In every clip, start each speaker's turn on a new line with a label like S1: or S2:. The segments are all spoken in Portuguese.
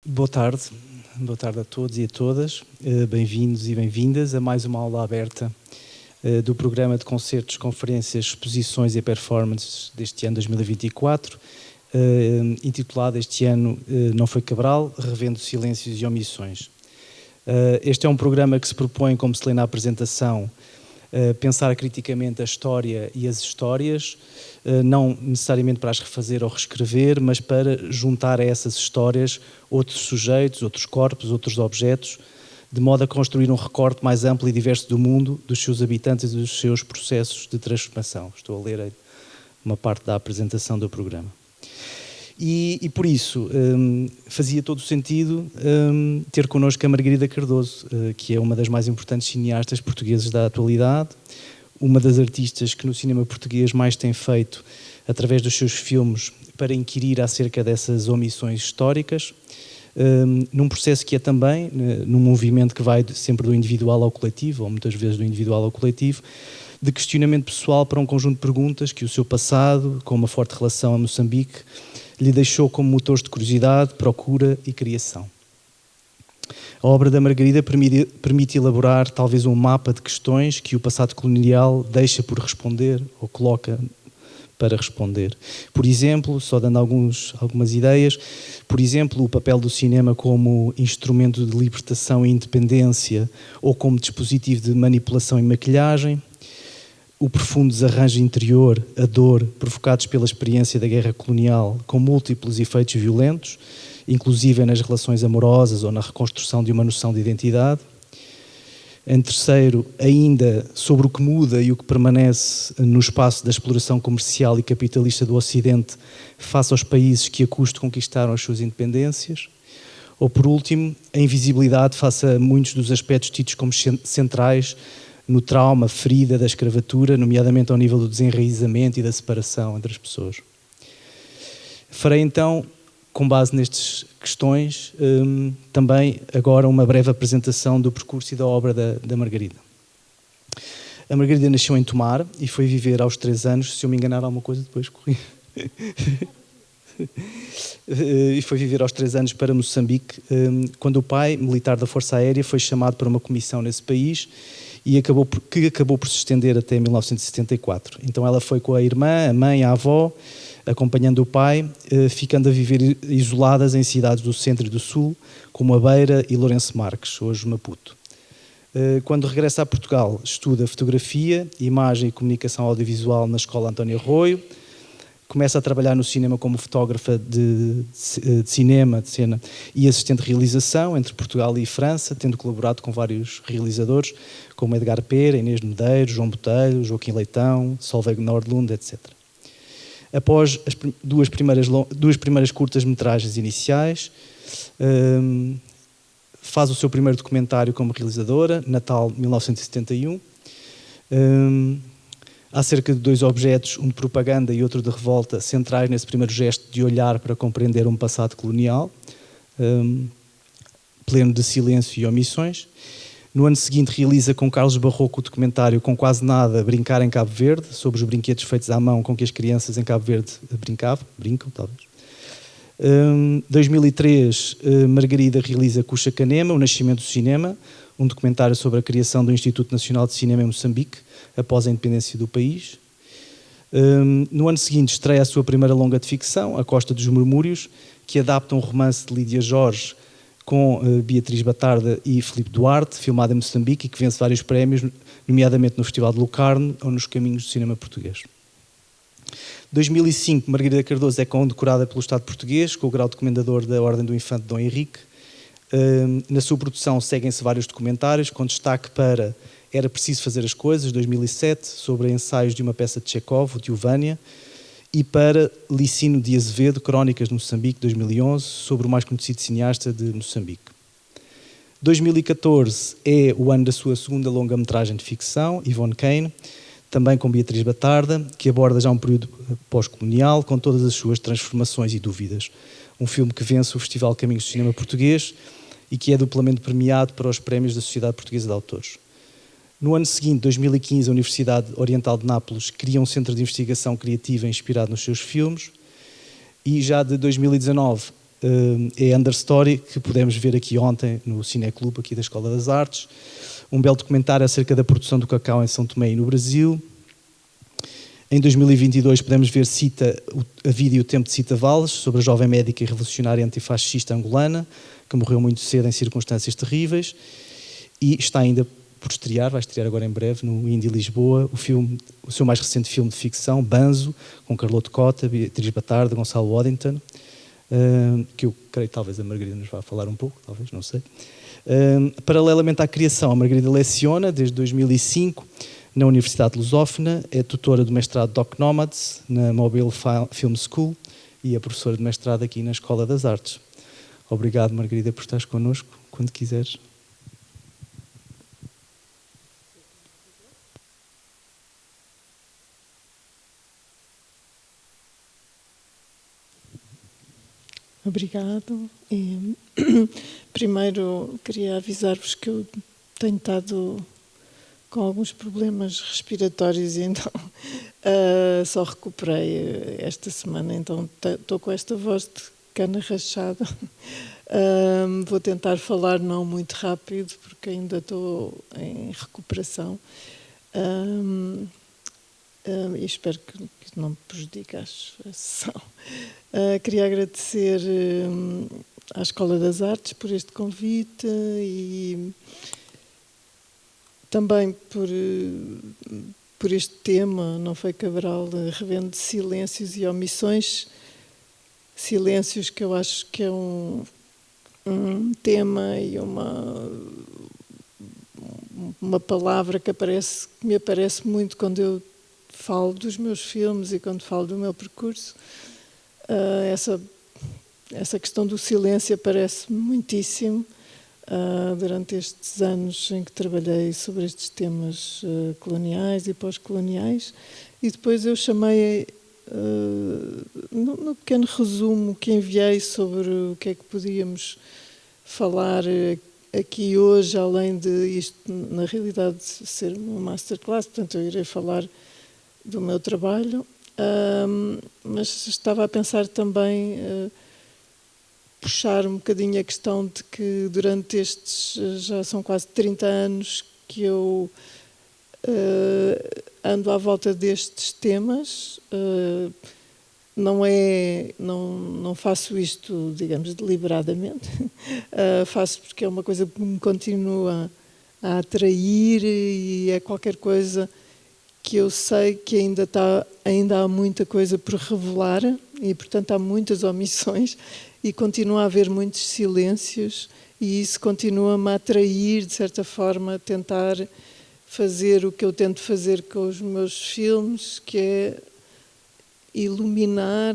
S1: Boa tarde a todos e a todas. Bem-vindos e bem-vindas a mais uma aula aberta do programa de concertos, conferências, exposições e performances deste ano 2024, intitulado este ano Não Foi Cabral, Revendo Silêncios e Omissões. Este é um programa que se propõe, como se lê na apresentação, pensar criticamente a história e as histórias, não necessariamente para as refazer ou reescrever, mas para juntar a essas histórias outros sujeitos, outros corpos, outros objetos, de modo a construir um recorte mais amplo e diverso do mundo, dos seus habitantes e dos seus processos de transformação. Estou a ler uma parte da apresentação do programa. E por isso fazia todo o sentido ter connosco a Margarida Cardoso, que é uma das mais importantes cineastas portuguesas da atualidade, uma das artistas que no cinema português mais tem feito através dos seus filmes para inquirir acerca dessas omissões históricas, num processo que é também, num movimento que vai sempre do individual ao coletivo, ou muitas vezes do individual ao coletivo, de questionamento pessoal para um conjunto de perguntas que o seu passado, com uma forte relação a Moçambique, lhe deixou como motores de curiosidade, procura e criação. A obra da Margarida permite elaborar talvez um mapa de questões que o passado colonial deixa por responder ou coloca para responder. Por exemplo, só dando algumas ideias, por exemplo, o papel do cinema como instrumento de libertação e independência ou como dispositivo de manipulação e maquilhagem, o profundo desarranjo interior, a dor, provocados pela experiência da guerra colonial, com múltiplos efeitos violentos, inclusive nas relações amorosas ou na reconstrução de uma noção de identidade. Em terceiro, ainda sobre o que muda e o que permanece no espaço da exploração comercial e capitalista do Ocidente face aos países que a custo conquistaram as suas independências. Ou, por último, a invisibilidade face a muitos dos aspectos tidos como centrais no trauma, ferida da escravatura, nomeadamente ao nível do desenraizamento e da separação entre as pessoas. Farei então, com base nestas questões, também agora uma breve apresentação do percurso e da obra da Margarida. A Margarida nasceu em Tomar e foi viver aos 3 anos, se eu me enganar alguma coisa depois corri. E foi viver aos 3 anos para Moçambique, quando o pai, militar da Força Aérea, foi chamado para uma comissão nesse país e acabou por se estender até 1974. Então ela foi com a irmã, a mãe, a avó, acompanhando o pai, ficando a viver isoladas em cidades do centro e do sul, como a Beira e Lourenço Marques, hoje Maputo. Quando regressa a Portugal, estuda fotografia, imagem e comunicação audiovisual na Escola António Arroio, começa a trabalhar no cinema como fotógrafa de cinema, de cena e assistente de realização entre Portugal e França, tendo colaborado com vários realizadores, como Edgar Pera, Inês Medeiros, João Botelho, Joaquim Leitão, Solveig Nordlund, etc. Após as duas primeiras curtas-metragens iniciais, faz o seu primeiro documentário como realizadora, Natal 1971, há cerca de 2 objetos, um de propaganda e outro de revolta, centrais nesse primeiro gesto de olhar para compreender um passado colonial, pleno de silêncio e omissões. No ano seguinte realiza com Carlos Barroco o documentário Com Quase Nada, Brincar em Cabo Verde, sobre os brinquedos feitos à mão com que as crianças em Cabo Verde brincam talvez. 2003, Margarida realiza Cuxa Canema, O Nascimento do Cinema, um documentário sobre a criação do Instituto Nacional de Cinema em Moçambique, após a independência do país. No ano seguinte estreia a sua primeira longa de ficção, A Costa dos Murmúrios, que adapta um romance de Lídia Jorge com Beatriz Batarda e Filipe Duarte, filmado em Moçambique e que vence vários prémios, nomeadamente no Festival de Locarno ou nos Caminhos do Cinema Português. Em 2005, Margarida Cardoso é condecorada pelo Estado português com o grau de Comendador da Ordem do Infante Dom Henrique. Na sua produção seguem-se vários documentários, com destaque para Era Preciso Fazer as Coisas, 2007, sobre ensaios de uma peça de Chekhov, o Tio Vânia, e para Licínio de Azevedo, Crónicas de Moçambique, 2011, sobre o mais conhecido cineasta de Moçambique. 2014 é o ano da sua segunda longa-metragem de ficção, Yvonne Kane, também com Beatriz Batarda, que aborda já um período pós-colonial, com todas as suas transformações e dúvidas. Um filme que vence o Festival Caminhos do Cinema Português e que é duplamente premiado para os prémios da Sociedade Portuguesa de Autores. No ano seguinte, 2015, a Universidade Oriental de Nápoles cria um centro de investigação criativa inspirado nos seus filmes e já de 2019 é Understory, que pudemos ver aqui ontem no Cineclube, aqui da Escola das Artes. Um belo documentário acerca da produção do cacau em São Tomé e no Brasil. Em 2022 podemos ver a vídeo O Tempo de Cita Valles, sobre a jovem médica e revolucionária antifascista angolana, que morreu muito cedo em circunstâncias terríveis. E está ainda por estrear, vai estrear agora em breve, no Indie Lisboa, o seu mais recente filme de ficção, Banzo, com Carloto Cota, Beatriz Batarda, Gonçalo Waddington, que eu creio que talvez a Margarida nos vá falar um pouco, talvez, não sei. Paralelamente à criação, a Margarida leciona desde 2005 na Universidade Lusófona, é tutora do mestrado Doc Nomads na Mobile Film School e é professora de mestrado aqui na Escola das Artes. Obrigado, Margarida, por estares connosco, quando quiseres.
S2: Obrigado. Primeiro queria avisar-vos que eu tenho estado com alguns problemas respiratórios e então só recuperei esta semana, então estou com esta voz de cana rachada. Vou tentar falar não muito rápido porque ainda estou em recuperação e espero que não me prejudique a sessão. Queria agradecer à Escola das Artes por este convite e também por este tema, Não Foi Cabral, revendo silêncios e omissões. Silêncios que eu acho que é um tema e uma palavra que me aparece muito quando eu falo dos meus filmes e quando falo do meu percurso. Essa questão do silêncio aparece-me muitíssimo durante estes anos em que trabalhei sobre estes temas coloniais e pós-coloniais, e depois eu chamei, no pequeno resumo que enviei sobre o que é que podíamos falar aqui hoje, além de isto, na realidade, ser uma masterclass, portanto eu irei falar do meu trabalho, mas estava a pensar também puxar um bocadinho a questão de que durante estes, já são quase 30 anos que eu ando à volta destes temas. Não faço isto, digamos, deliberadamente. Faço porque é uma coisa que me continua a atrair e é qualquer coisa que eu sei que ainda há muita coisa por revelar e, portanto, há muitas omissões e continua a haver muitos silêncios e isso continua-me a atrair, de certa forma, a tentar fazer o que eu tento fazer com os meus filmes, que é iluminar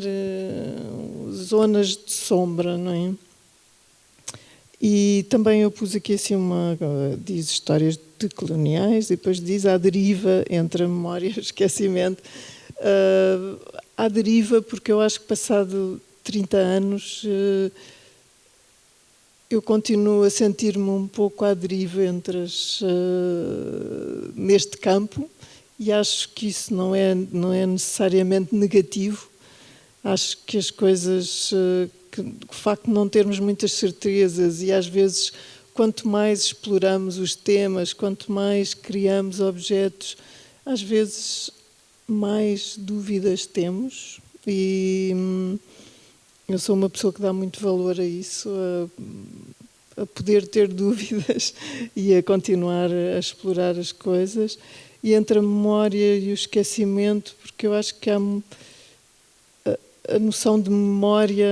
S2: zonas de sombra, não é? E também eu pus aqui assim diz histórias decoloniais e depois diz à deriva entre a memória e o esquecimento. À deriva porque eu acho que passado 30 anos eu continuo a sentir-me um pouco à deriva neste campo e acho que isso não é necessariamente negativo. Acho que as coisas, que o facto de não termos muitas certezas e às vezes quanto mais exploramos os temas, quanto mais criamos objetos, às vezes mais dúvidas temos e eu sou uma pessoa que dá muito valor a isso, a poder ter dúvidas e a continuar a explorar as coisas. E entre a memória e o esquecimento, porque eu acho que há a noção de memória,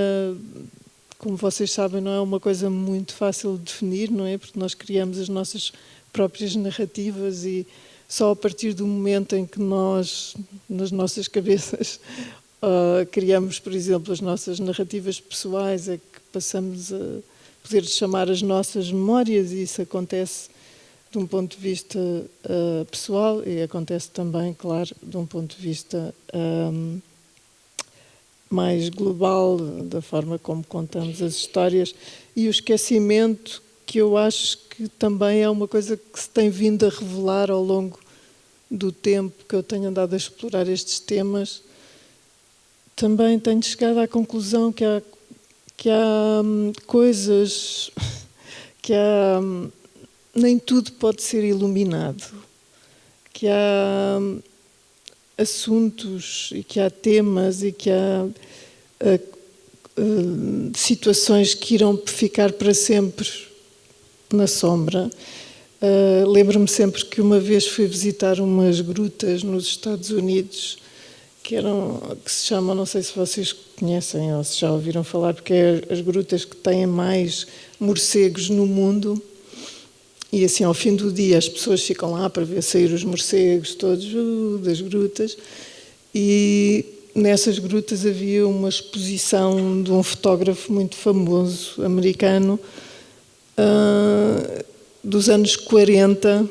S2: como vocês sabem, não é uma coisa muito fácil de definir, não é? Porque nós criamos as nossas próprias narrativas e só a partir do momento em que nós, nas nossas cabeças, criamos, por exemplo, as nossas narrativas pessoais, é que passamos a poder chamar as nossas memórias e isso acontece de um ponto de vista pessoal e acontece também, claro, de um ponto de vista mais global, da forma como contamos as histórias, e o esquecimento, que eu acho que também é uma coisa que se tem vindo a revelar ao longo do tempo que eu tenho andado a explorar estes temas. Também tenho chegado à conclusão que há que há coisas, que há, nem tudo pode ser iluminado, que há assuntos e que há temas e que há situações que irão ficar para sempre na sombra. Lembro-me sempre que uma vez fui visitar umas grutas nos Estados Unidos que se chamam, não sei se vocês conhecem ou se já ouviram falar, porque é as grutas que têm mais morcegos no mundo. E assim, ao fim do dia, as pessoas ficam lá para ver sair os morcegos todos das grutas. E nessas grutas havia uma exposição de um fotógrafo muito famoso, americano, dos anos 40,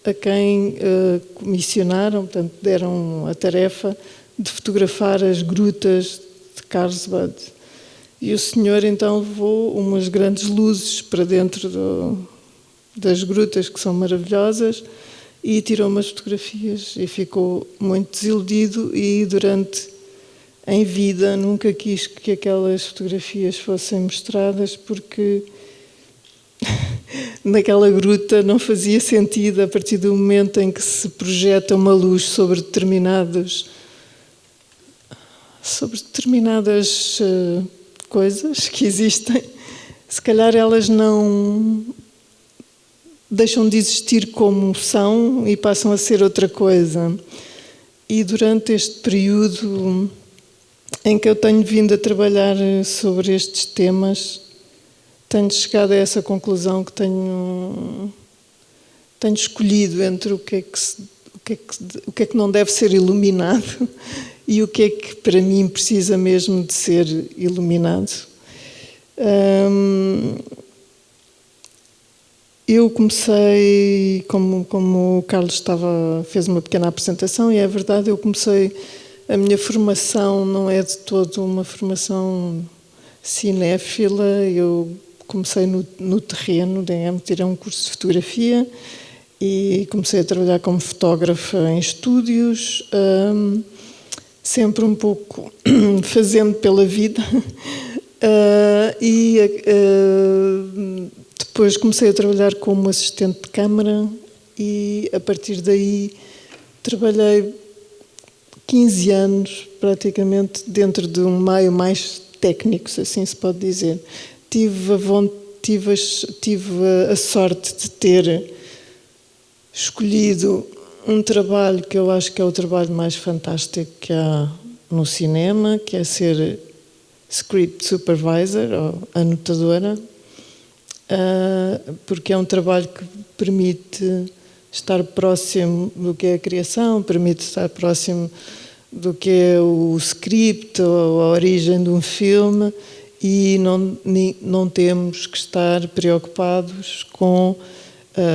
S2: a quem comissionaram, portanto, deram a tarefa de fotografar as grutas de Carlsbad. E o senhor, então, levou umas grandes luzes para dentro das grutas, que são maravilhosas, e tirou umas fotografias e ficou muito desiludido e em vida nunca quis que aquelas fotografias fossem mostradas porque naquela gruta não fazia sentido, a partir do momento em que se projeta uma luz sobre determinadas coisas que existem, se calhar elas não deixam de existir como são e passam a ser outra coisa. E durante este período em que eu tenho vindo a trabalhar sobre estes temas, tenho chegado a essa conclusão que tenho escolhido entre o que é que não deve ser iluminado e o que é que para mim precisa mesmo de ser iluminado. Eu comecei, como o Carlos fez uma pequena apresentação, e é verdade, a minha formação não é de todo uma formação cinéfila. Eu comecei no terreno, digamos, tirei um curso de fotografia e comecei a trabalhar como fotógrafa em estúdios, sempre um pouco fazendo pela vida. Depois comecei a trabalhar como assistente de câmara e, a partir daí, trabalhei 15 anos, praticamente, dentro de um meio mais técnico, se assim se pode dizer. Tive a sorte de ter escolhido um trabalho que eu acho que é o trabalho mais fantástico que há no cinema, que é ser script supervisor, ou anotadora, porque é um trabalho que permite estar próximo do que é a criação, permite estar próximo do que é o script ou a origem de um filme, e não temos que estar preocupados com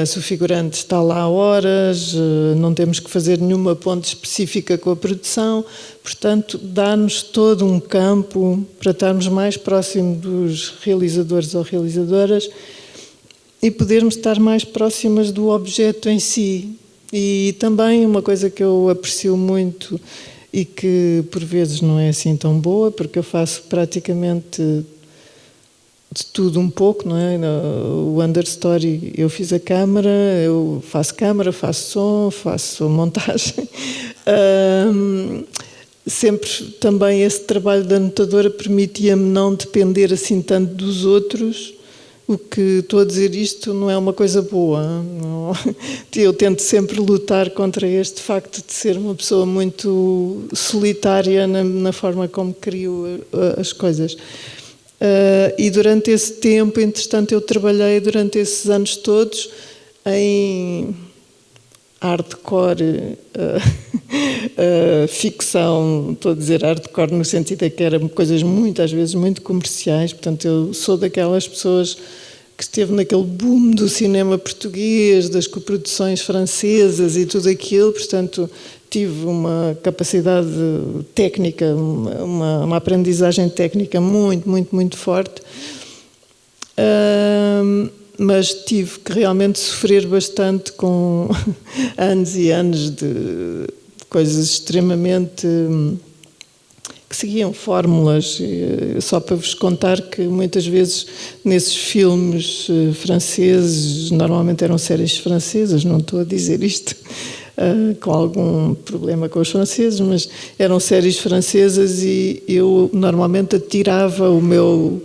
S2: se o figurante está lá horas, não temos que fazer nenhuma ponte específica com a produção. Portanto, dá-nos todo um campo para estarmos mais próximo dos realizadores ou realizadoras e podermos estar mais próximas do objeto em si. E também uma coisa que eu aprecio muito e que por vezes não é assim tão boa, porque eu faço praticamente de tudo um pouco, não é? O Understory, eu fiz a câmara, eu faço câmara, faço som, faço montagem. Sempre também esse trabalho da anotadora permitia-me não depender assim tanto dos outros. O que estou a dizer isto não é uma coisa boa. Não. Eu tento sempre lutar contra este facto de ser uma pessoa muito solitária na forma como crio as coisas. E durante esse tempo, entretanto, eu trabalhei durante esses anos todos em hardcore, ficção. Estou a dizer hardcore no sentido de que eram coisas às vezes muito comerciais. Portanto, eu sou daquelas pessoas que esteve naquele boom do cinema português, das coproduções francesas e tudo aquilo. Portanto, tive uma capacidade técnica, uma aprendizagem técnica muito forte, mas tive que realmente sofrer bastante com anos e anos de coisas extremamente que seguiam fórmulas, só para vos contar que muitas vezes nesses filmes franceses, normalmente eram séries francesas, não estou a dizer isto com algum problema com os franceses, mas eram séries francesas e eu normalmente atirava o meu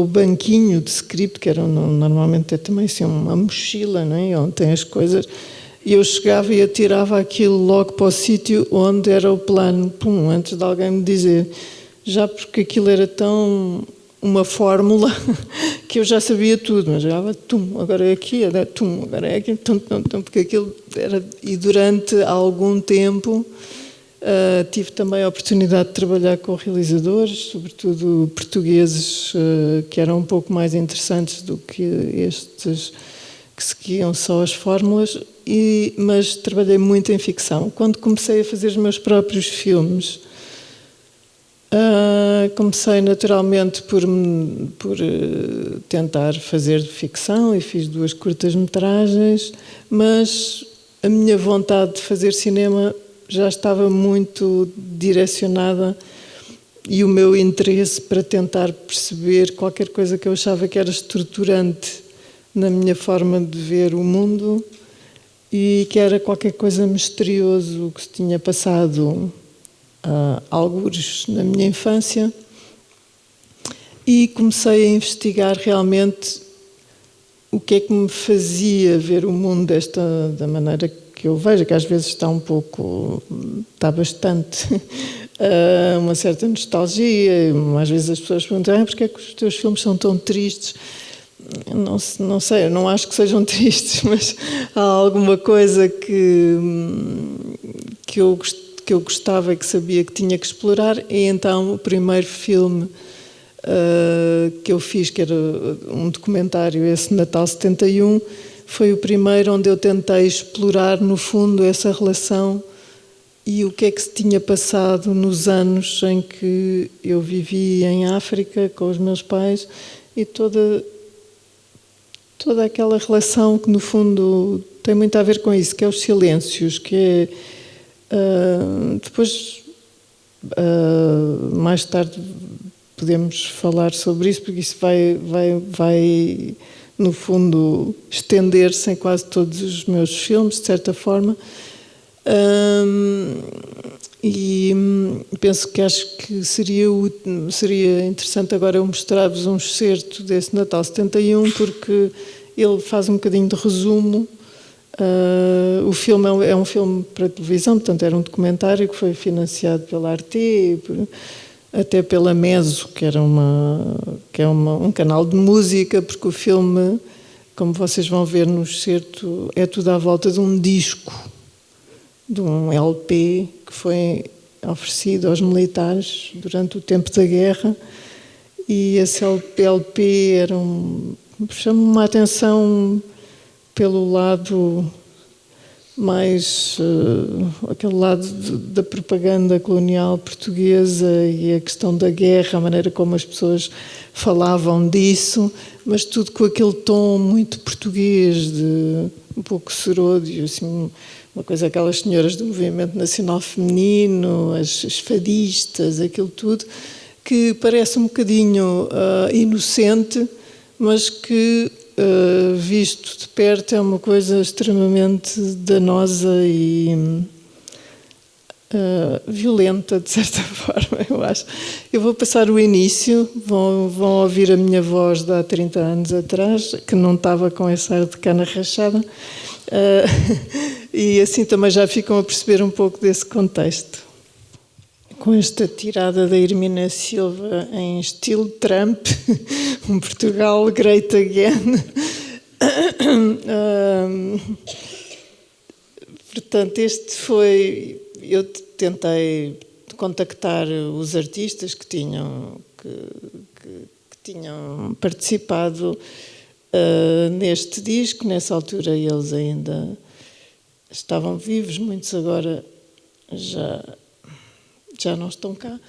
S2: banquinho de script, que era normalmente é também assim uma mochila, não é? Onde tem as coisas. E eu chegava e atirava aquilo logo para o sítio onde era o plano, pum, antes de alguém me dizer. Já porque aquilo era tão uma fórmula que eu já sabia tudo, mas jogava tum, agora é aqui, tum, agora é aqui, tum, tum, tum, porque aquilo era. E durante algum tempo tive também a oportunidade de trabalhar com realizadores, sobretudo portugueses, que eram um pouco mais interessantes do que estes que seguiam só as fórmulas, mas trabalhei muito em ficção. Quando comecei a fazer os meus próprios filmes, comecei naturalmente por tentar fazer ficção e fiz 2 curtas-metragens, mas a minha vontade de fazer cinema já estava muito direcionada e o meu interesse para tentar perceber qualquer coisa que eu achava que era estruturante na minha forma de ver o mundo e que era qualquer coisa misterioso que se tinha passado algures na minha infância, e comecei a investigar realmente o que é que me fazia ver o mundo da maneira que eu vejo, que às vezes está bastante uma certa nostalgia. Às vezes as pessoas perguntam porque é que os teus filmes são tão tristes. Não sei, eu não acho que sejam tristes, mas há alguma coisa que eu gostava e que sabia que tinha que explorar. E então o primeiro filme que eu fiz, que era um documentário, esse Natal 71, foi o primeiro onde eu tentei explorar no fundo essa relação e o que é que se tinha passado nos anos em que eu vivi em África com os meus pais, e toda aquela relação que no fundo tem muito a ver com isso, que é os silêncios, que é depois mais tarde podemos falar sobre isso, porque isso vai no fundo estender-se em quase todos os meus filmes, de certa forma. E penso que acho que seria interessante agora eu mostrar-vos um excerto desse Natal 71, porque ele faz um bocadinho de resumo. O filme é um filme para televisão, portanto era um documentário que foi financiado pela Arte, até pela Meso, que é um canal de música, porque o filme, como vocês vão ver no excerto, é tudo à volta de um disco, de um LP que foi oferecido aos militares durante o tempo da guerra, e esse LP chama-me a atenção pelo lado mais aquele lado da propaganda colonial portuguesa e a questão da guerra, a maneira como as pessoas falavam disso, mas tudo com aquele tom muito português, de um pouco serôdio, assim, uma coisa, aquelas senhoras do movimento nacional feminino, as fadistas, aquilo tudo, que parece um bocadinho inocente, mas que visto de perto é uma coisa extremamente danosa e violenta, de certa forma, eu acho. Eu vou passar o início, vão ouvir a minha voz de há 30 anos atrás, que não estava com essa ar de cana rachada, e assim também já ficam a perceber um pouco desse contexto. Com esta tirada da Hermínia Silva em estilo Trump, um Portugal great again. Portanto, eu tentei contactar os artistas que tinham participado neste disco. Nessa altura eles ainda estavam vivos, muitos agora já não estão cá,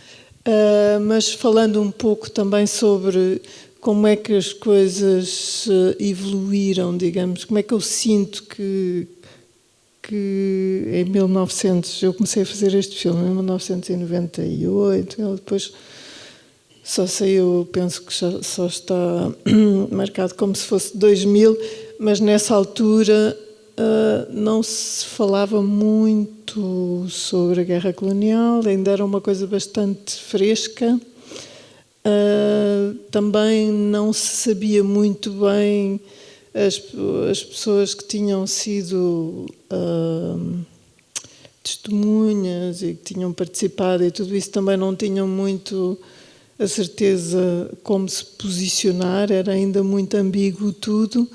S2: mas falando um pouco também sobre como é que as coisas evoluíram, digamos, como é que eu sinto que que em 1900, eu comecei a fazer este filme em 1998, ele depois só saiu, penso que só está marcado como se fosse 2000, mas nessa altura não se falava muito sobre a guerra colonial, ainda era uma coisa bastante fresca. Também não se sabia muito bem as pessoas que tinham sido testemunhas e que tinham participado e tudo isso também não tinham muito a certeza como se posicionar, era ainda muito ambíguo tudo,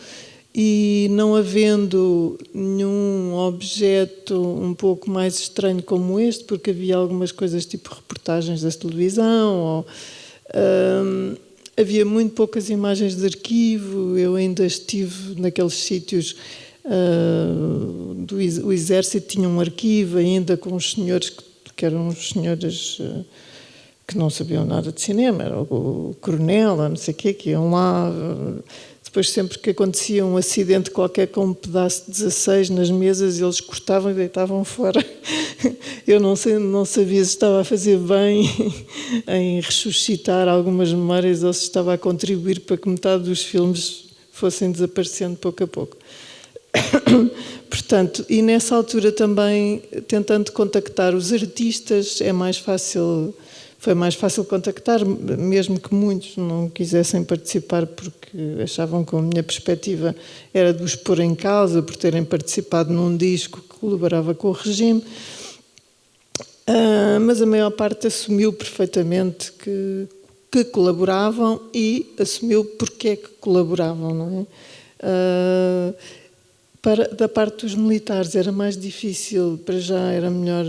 S2: e não havendo nenhum objeto um pouco mais estranho como este, porque havia algumas coisas tipo reportagens da televisão, ou, havia muito poucas imagens de arquivo. Eu ainda estive naqueles sítios o exército tinha um arquivo ainda com os senhores que eram os senhores que não sabiam nada de cinema, era o coronel, não sei o quê, que iam lá. Depois, sempre que acontecia um acidente qualquer com um pedaço de 16 nas mesas, eles cortavam e deitavam fora. Eu não sabia se estava a fazer bem em ressuscitar algumas memórias ou se estava a contribuir para que metade dos filmes fossem desaparecendo pouco a pouco. Portanto, e nessa altura também, tentando contactar os artistas, foi mais fácil contactar, mesmo que muitos não quisessem participar porque achavam que a minha perspectiva era de os pôr em causa por terem participado num disco que colaborava com o regime. Mas a maior parte assumiu perfeitamente que colaboravam e assumiu porque é que colaboravam, não é? Da parte dos militares era mais difícil, para já era melhor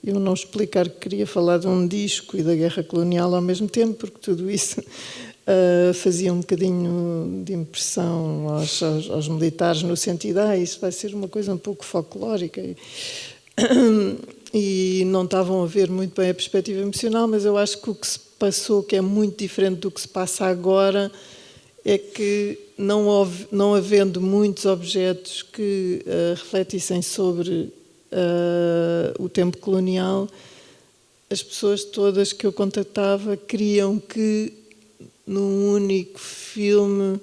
S2: eu não explicar que queria falar de um disco e da guerra colonial ao mesmo tempo, porque tudo isso fazia um bocadinho de impressão aos militares, no sentido, isso vai ser uma coisa um pouco folclórica. E não estavam a ver muito bem a perspectiva emocional, mas eu acho que o que se passou, que é muito diferente do que se passa agora, é que não havendo muitos objetos que refletissem sobre o tempo colonial, as pessoas todas que eu contactava queriam que num único filme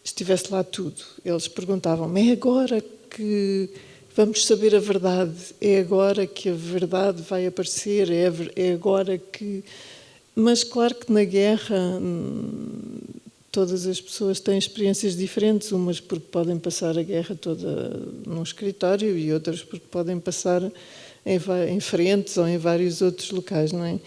S2: estivesse lá tudo. Eles perguntavam-me, é agora que vamos saber a verdade, é agora que a verdade vai aparecer, é agora que... Mas claro que na guerra todas as pessoas têm experiências diferentes, umas porque podem passar a guerra toda num escritório e outras porque podem passar em frentes ou em vários outros locais, não é?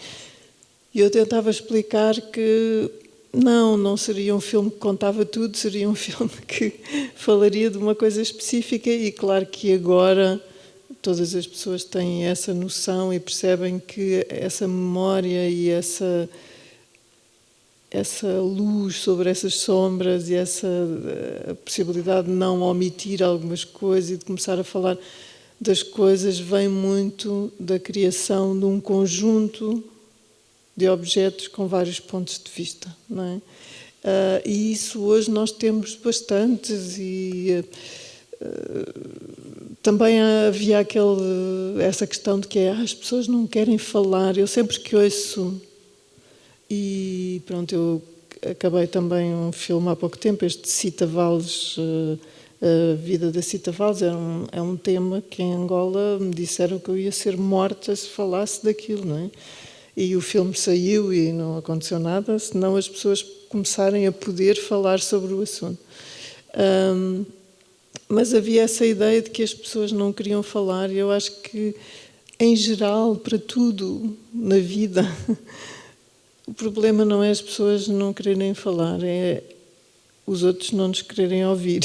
S2: E eu tentava explicar que não seria um filme que contava tudo, seria um filme que falaria de uma coisa específica, e claro que agora todas as pessoas têm essa noção e percebem que essa memória e essa luz sobre essas sombras e essa possibilidade de não omitir algumas coisas e de começar a falar das coisas vem muito da criação de um conjunto de objetos com vários pontos de vista, não é? E isso hoje nós temos bastantes, e também havia essa questão de que as pessoas não querem falar. Eu sempre que ouço, e pronto, eu acabei também um filme há pouco tempo, este Cita Valles, a vida da Cita Valles, é um tema que em Angola me disseram que eu ia ser morta se falasse daquilo, não é? E o filme saiu e não aconteceu nada, senão as pessoas começarem a poder falar sobre o assunto. Mas havia essa ideia de que as pessoas não queriam falar, e eu acho que, em geral, para tudo na vida, o problema não é as pessoas não quererem falar, é os outros não nos quererem ouvir.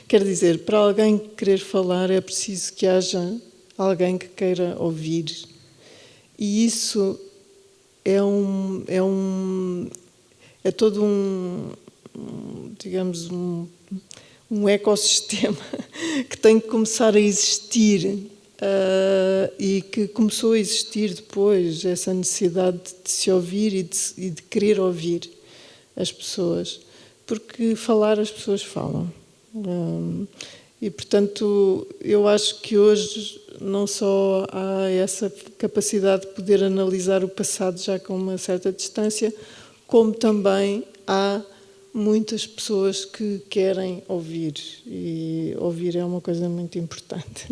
S2: Quer dizer, para alguém querer falar é preciso que haja alguém que queira ouvir. E isso é todo digamos, um ecossistema que tem que começar a existir, e que começou a existir depois, essa necessidade de se ouvir e de querer ouvir as pessoas, porque falar as pessoas falam. E, portanto, eu acho que hoje não só há essa capacidade de poder analisar o passado já com uma certa distância, como também há muitas pessoas que querem ouvir, e ouvir é uma coisa muito importante.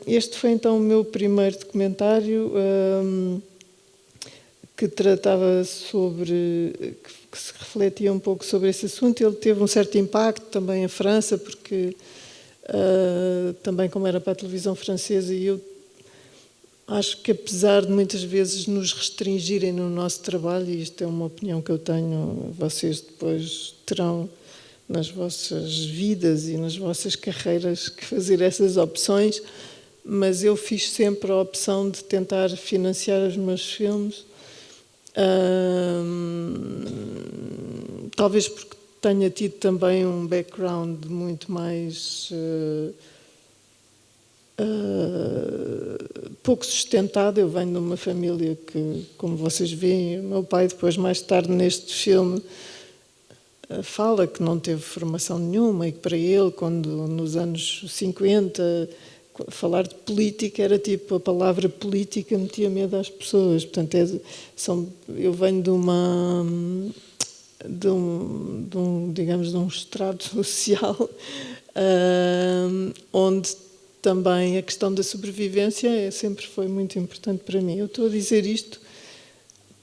S2: Este foi então o meu primeiro documentário, que tratava que se refletia um pouco sobre esse assunto. Ele teve um certo impacto também em França, porque também como era para a televisão francesa, e eu acho que apesar de muitas vezes nos restringirem no nosso trabalho, e isto é uma opinião que eu tenho, vocês depois terão nas vossas vidas e nas vossas carreiras que fazer essas opções, mas eu fiz sempre a opção de tentar financiar os meus filmes, talvez porque tenha tido também um background muito mais pouco sustentado. Eu venho de uma família que, como vocês veem, o meu pai depois, mais tarde neste filme, fala que não teve formação nenhuma e que para ele, quando nos anos 50, falar de política era tipo, a palavra política metia medo às pessoas. Portanto, eu venho de digamos, de um estrato social onde também a questão da sobrevivência sempre foi muito importante para mim. Eu estou a dizer isto,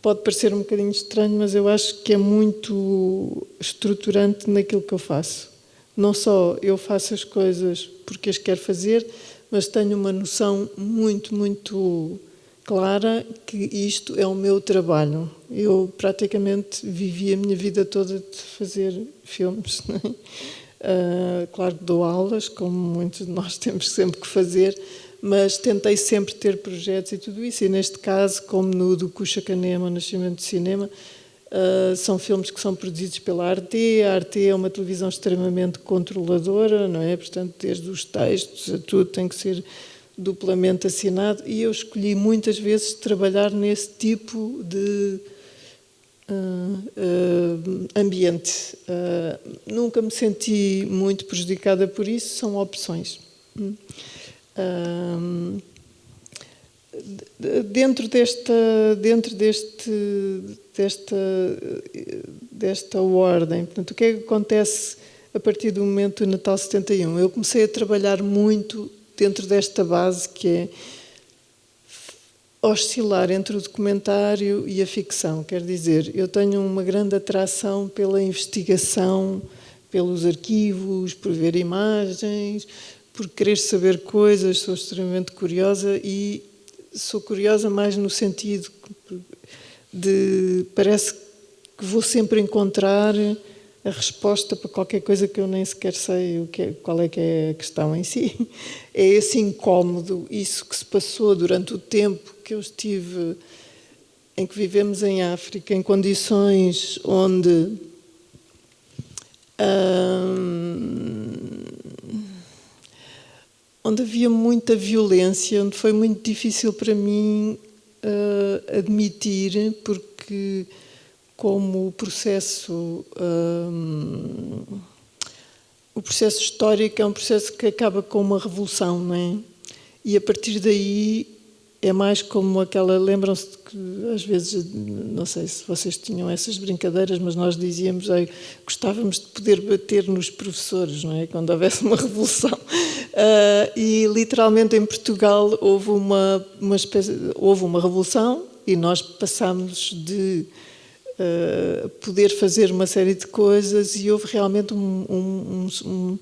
S2: pode parecer um bocadinho estranho, mas eu acho que é muito estruturante naquilo que eu faço. Não só eu faço as coisas porque as quero fazer, mas tenho uma noção muito, muito clara que isto é o meu trabalho. Eu praticamente vivi a minha vida toda de fazer filmes. Não é? Claro que dou aulas, como muitos de nós temos sempre que fazer, mas tentei sempre ter projetos e tudo isso. E neste caso, como no do Kucha Kanema, Nascimento do Cinema, são filmes que são produzidos pela Arte. A Arte é uma televisão extremamente controladora, não é? Portanto, desde os textos a tudo tem que ser duplamente assinado. E eu escolhi muitas vezes trabalhar nesse tipo de ambiente. Nunca me senti muito prejudicada por isso, são opções. Dentro desta ordem, portanto, o que é que acontece a partir do momento do Natal 71? Eu comecei a trabalhar muito dentro desta base, que é oscilar entre o documentário e a ficção. Quer dizer, eu tenho uma grande atração pela investigação, pelos arquivos, por ver imagens, por querer saber coisas. Sou extremamente curiosa e sou curiosa mais no sentido de parece que vou sempre encontrar a resposta para qualquer coisa que eu nem sequer sei qual é que é a questão em si. É esse incómodo, isso que se passou durante o tempo que eu estive, em que vivemos em África, em condições onde havia muita violência, onde foi muito difícil para mim admitir, porque como o processo histórico é um processo que acaba com uma revolução, não é? E a partir daí é mais como aquela... Lembram-se de que às vezes, não sei se vocês tinham essas brincadeiras, mas nós dizíamos, gostávamos de poder bater nos professores, não é? Quando houvesse uma revolução. E literalmente em Portugal houve uma revolução e nós passámos de poder fazer uma série de coisas e houve realmente uma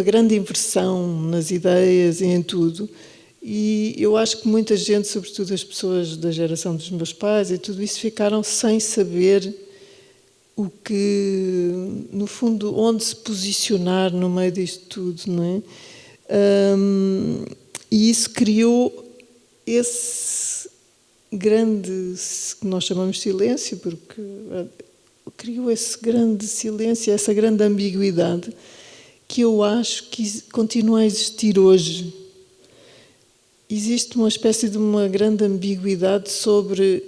S2: grande inversão nas ideias e em tudo. E eu acho que muita gente, sobretudo as pessoas da geração dos meus pais e tudo isso, ficaram sem saber o que, no fundo, onde se posicionar no meio disto tudo, não é? E isso criou esse grande, que nós chamamos de silêncio, porque criou esse grande silêncio, essa grande ambiguidade, que eu acho que continua a existir hoje. Existe uma espécie de uma grande ambiguidade sobre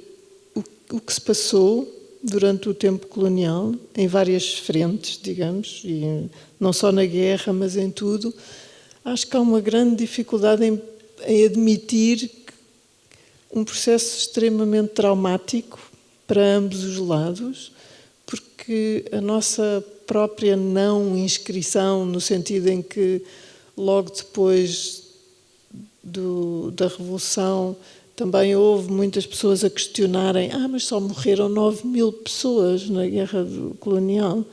S2: o que se passou durante o tempo colonial, em várias frentes, digamos, e não só na guerra, mas em tudo. Acho que há uma grande dificuldade em admitir um processo extremamente traumático para ambos os lados, porque a nossa própria não inscrição, no sentido em que logo depois da Revolução também houve muitas pessoas a questionarem: mas só morreram 9.000 pessoas na guerra colonial.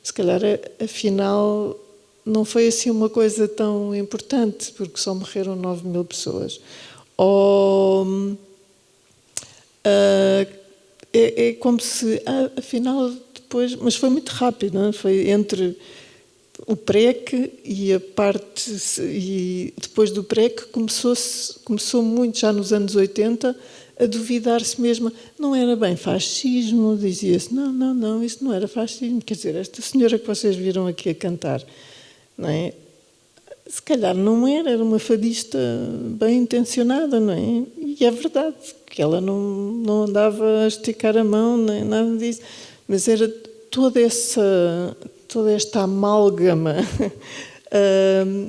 S2: Se calhar, afinal, não foi assim uma coisa tão importante, porque só morreram 9.000 pessoas. Ou é como se, afinal, depois... Mas foi muito rápido, não é? Foi entre o PREC e a parte... E depois do PREC começou muito, já nos anos 80, a duvidar-se mesmo. Não era bem fascismo, dizia-se. Não, isso não era fascismo. Quer dizer, esta senhora que vocês viram aqui a cantar, não é? Se calhar não era uma fadista bem intencionada, não é? E é verdade que ela não andava a esticar a mão, nem nada disso. Mas era toda esta amálgama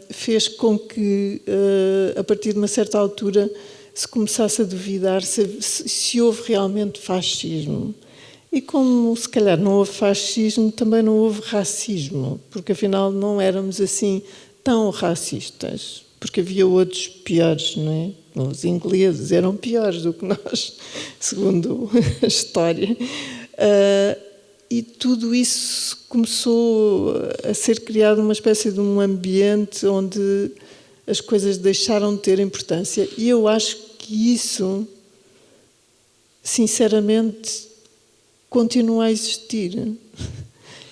S2: fez com que, a partir de uma certa altura, se começasse a duvidar se houve realmente fascismo. E como se calhar não houve fascismo, também não houve racismo, porque afinal não éramos assim tão racistas, porque havia outros piores, não é? Os ingleses eram piores do que nós, segundo a história. E tudo isso começou a ser criado uma espécie de um ambiente onde as coisas deixaram de ter importância. E eu acho que isso, sinceramente, continua a existir.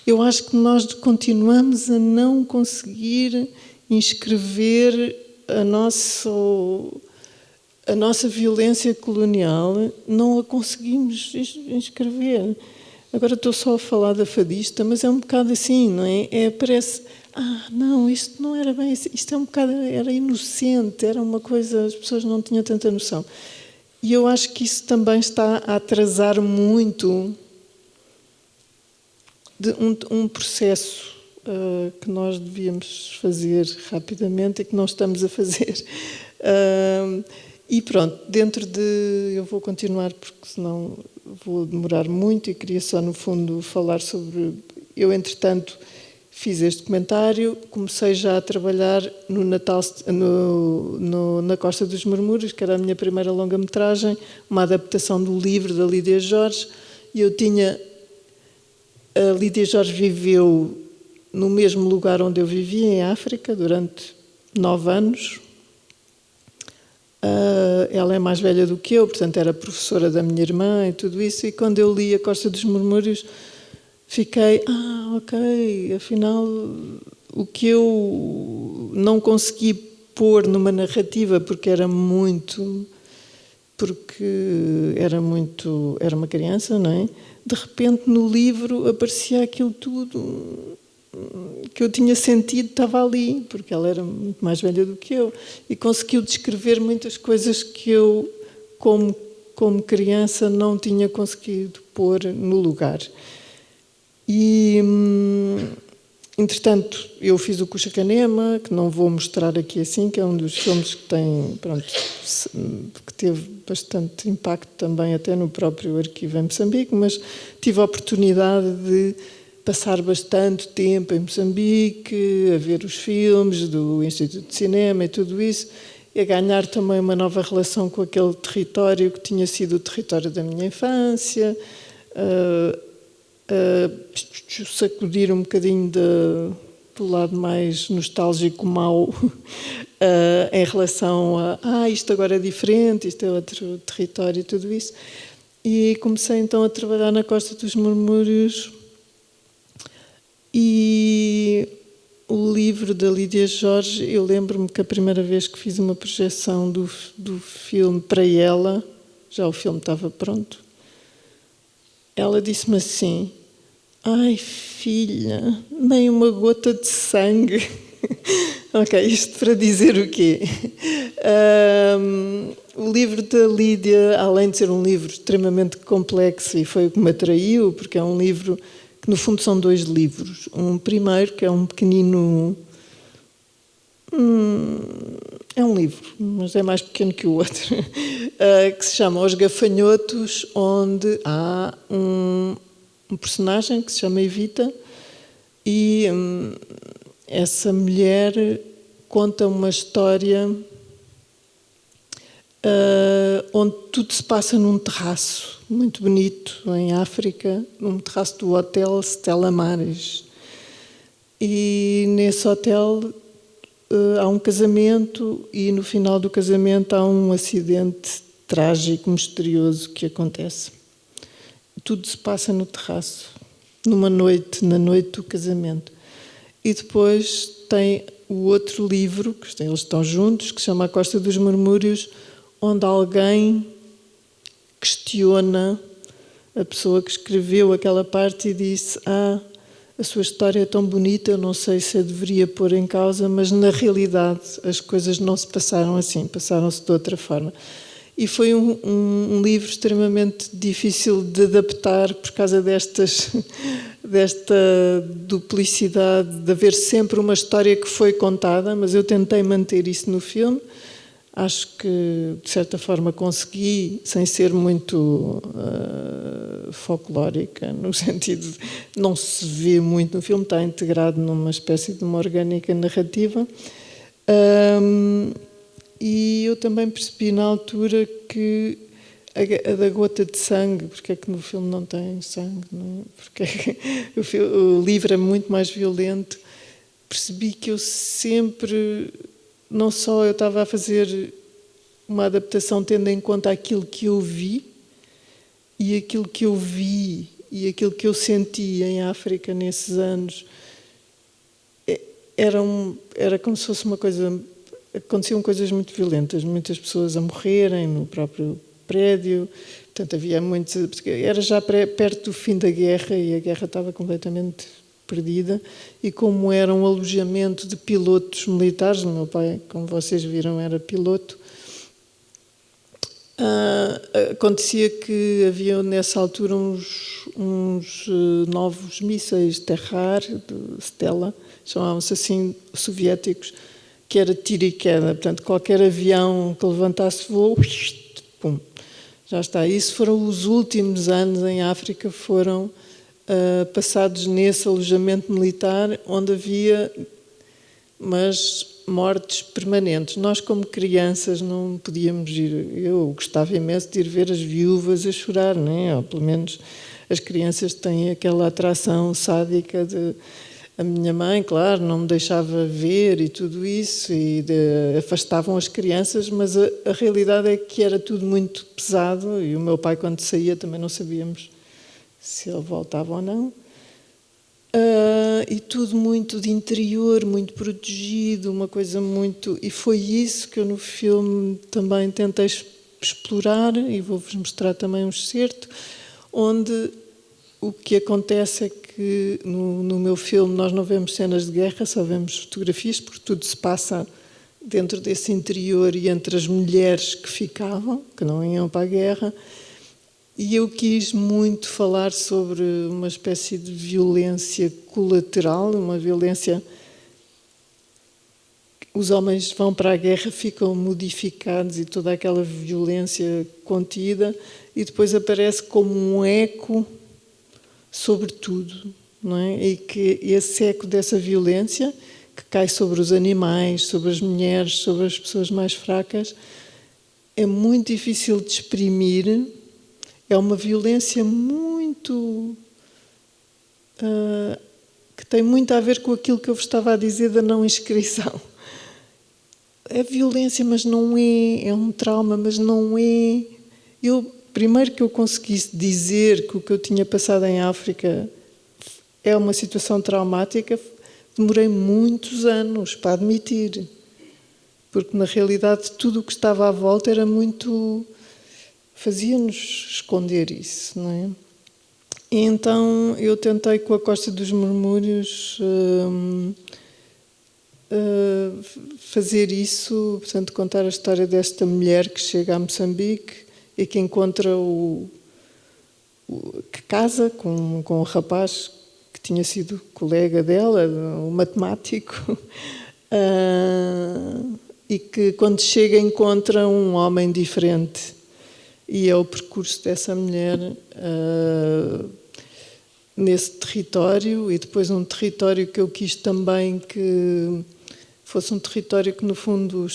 S2: Eu acho que nós continuamos a não conseguir inscrever a nossa violência colonial, não a conseguimos inscrever. Agora estou só a falar da fadista, mas é um bocado assim, não é? Parece, não, isto não era bem assim, isto é um bocado, era inocente, era uma coisa, as pessoas não tinham tanta noção. E eu acho que isso também está a atrasar muito de um processo que nós devíamos fazer rapidamente e que não estamos a fazer. E pronto, eu vou continuar porque senão vou demorar muito e queria só no fundo falar sobre... Eu, entretanto, fiz este comentário, comecei já a trabalhar no Natal, na Costa dos Murmúrios, que era a minha primeira longa-metragem, uma adaptação do livro da Lídia Jorge, e a Lídia Jorge viveu no mesmo lugar onde eu vivia, em África, durante 9 anos. Ela é mais velha do que eu, portanto era professora da minha irmã e tudo isso, e quando eu li A Costa dos Murmúrios fiquei, ok, afinal o que eu não consegui pôr numa narrativa porque era uma criança, não é? De repente no livro aparecia aquilo tudo que eu tinha sentido, estava ali, porque ela era muito mais velha do que eu, e conseguiu descrever muitas coisas que eu, como criança, não tinha conseguido pôr no lugar. E, entretanto, eu fiz o Cuxacanema, que não vou mostrar aqui assim, que é um dos filmes que que teve bastante impacto também até no próprio arquivo em Moçambique, mas tive a oportunidade de passar bastante tempo em Moçambique, a ver os filmes do Instituto de Cinema e tudo isso, e a ganhar também uma nova relação com aquele território que tinha sido o território da minha infância, sacudir um bocadinho do lado mais nostálgico mau em relação isto agora é diferente, isto é outro território e tudo isso. E comecei então a trabalhar na Costa dos Murmúrios. E o livro da Lídia Jorge, eu lembro-me que a primeira vez que fiz uma projeção do filme para ela, já o filme estava pronto, ela disse-me assim: ai filha, nem uma gota de sangue. Ok, isto para dizer o quê? O livro da Lídia, além de ser um livro extremamente complexo, e foi o que me atraiu, porque é um livro que no fundo são 2 livros. Um primeiro, que é um pequenino... é um livro, mas é mais pequeno que o outro, que se chama Os Gafanhotos, onde há um personagem que se chama Evita, e essa mulher conta uma história onde tudo se passa num terraço muito bonito, em África, num terraço do Hotel Stella Maris. E nesse hotel há um casamento e no final do casamento há um acidente trágico, misterioso que acontece. Tudo se passa no terraço, numa noite, na noite do casamento. E depois tem o outro livro, que eles estão juntos, que se chama A Costa dos Murmúrios, onde alguém questiona a pessoa que escreveu aquela parte e disse: a sua história é tão bonita, eu não sei se a deveria pôr em causa, mas na realidade as coisas não se passaram assim, passaram-se de outra forma. E foi um livro extremamente difícil de adaptar por causa desta duplicidade, de haver sempre uma história que foi contada, mas eu tentei manter isso no filme. Acho que, de certa forma, consegui, sem ser muito folclórica, no sentido de não se vê muito no filme, está integrado numa espécie de uma orgânica narrativa. E eu também percebi na altura que a da gota de sangue, porque é que no filme não tem sangue, não é? Porque é que o livro é muito mais violento. Percebi que eu sempre, não só eu estava a fazer uma adaptação tendo em conta aquilo que eu vi e aquilo que eu vi e aquilo que eu senti em África nesses anos, era como se fosse uma coisa... Aconteciam coisas muito violentas, muitas pessoas a morrerem no próprio prédio, portanto havia muitos... Era já perto do fim da guerra e a guerra estava completamente perdida, e como era um alojamento de pilotos militares, o meu pai, como vocês viram, era piloto, acontecia que havia nessa altura uns novos mísseis Terrar, de Stella, chamavam-se assim, soviéticos, que era tiro e queda, portanto qualquer avião que levantasse voo, pum, já está. Isso foram os últimos anos em África, foram passados nesse alojamento militar, onde havia mortes permanentes. Nós, como crianças, não podíamos ir. Eu gostava imenso de ir ver as viúvas a chorar, né? Ou pelo menos as crianças têm aquela atração sádica de... A minha mãe, claro, não me deixava ver e tudo isso, e afastavam as crianças, mas a realidade é que era tudo muito pesado, e o meu pai, quando saía, também não sabíamos se ele voltava ou não. E tudo muito de interior, muito protegido, uma coisa muito... E foi isso que eu no filme também tentei explorar, e vou-vos mostrar também um excerto, onde o que acontece é que no meu filme nós não vemos cenas de guerra, só vemos fotografias, porque tudo se passa dentro desse interior e entre as mulheres que ficavam, que não iam para a guerra. E eu quis muito falar sobre uma espécie de violência colateral, uma violência... Os homens vão para a guerra, ficam modificados e toda aquela violência contida, e depois aparece como um eco sobre tudo, não é? E que esse eco dessa violência, que cai sobre os animais, sobre as mulheres, sobre as pessoas mais fracas, é muito difícil de exprimir. É uma violência muito... que tem muito a ver com aquilo que eu vos estava a dizer da não inscrição. É violência, mas não é. É um trauma, mas não é. Primeiro que eu conseguisse dizer que o que eu tinha passado em África é uma situação traumática, demorei muitos anos para admitir. Porque, na realidade, tudo o que estava à volta era muito... fazia-nos esconder isso, não é? E então eu tentei, com A Costa dos Murmúrios, fazer isso, portanto, contar a história desta mulher que chega a Moçambique e que encontra que casa com um rapaz que tinha sido colega dela, um matemático, e que quando chega encontra um homem diferente. E é o percurso dessa mulher nesse território, e depois um território que eu quis também que fosse um território que, no fundo,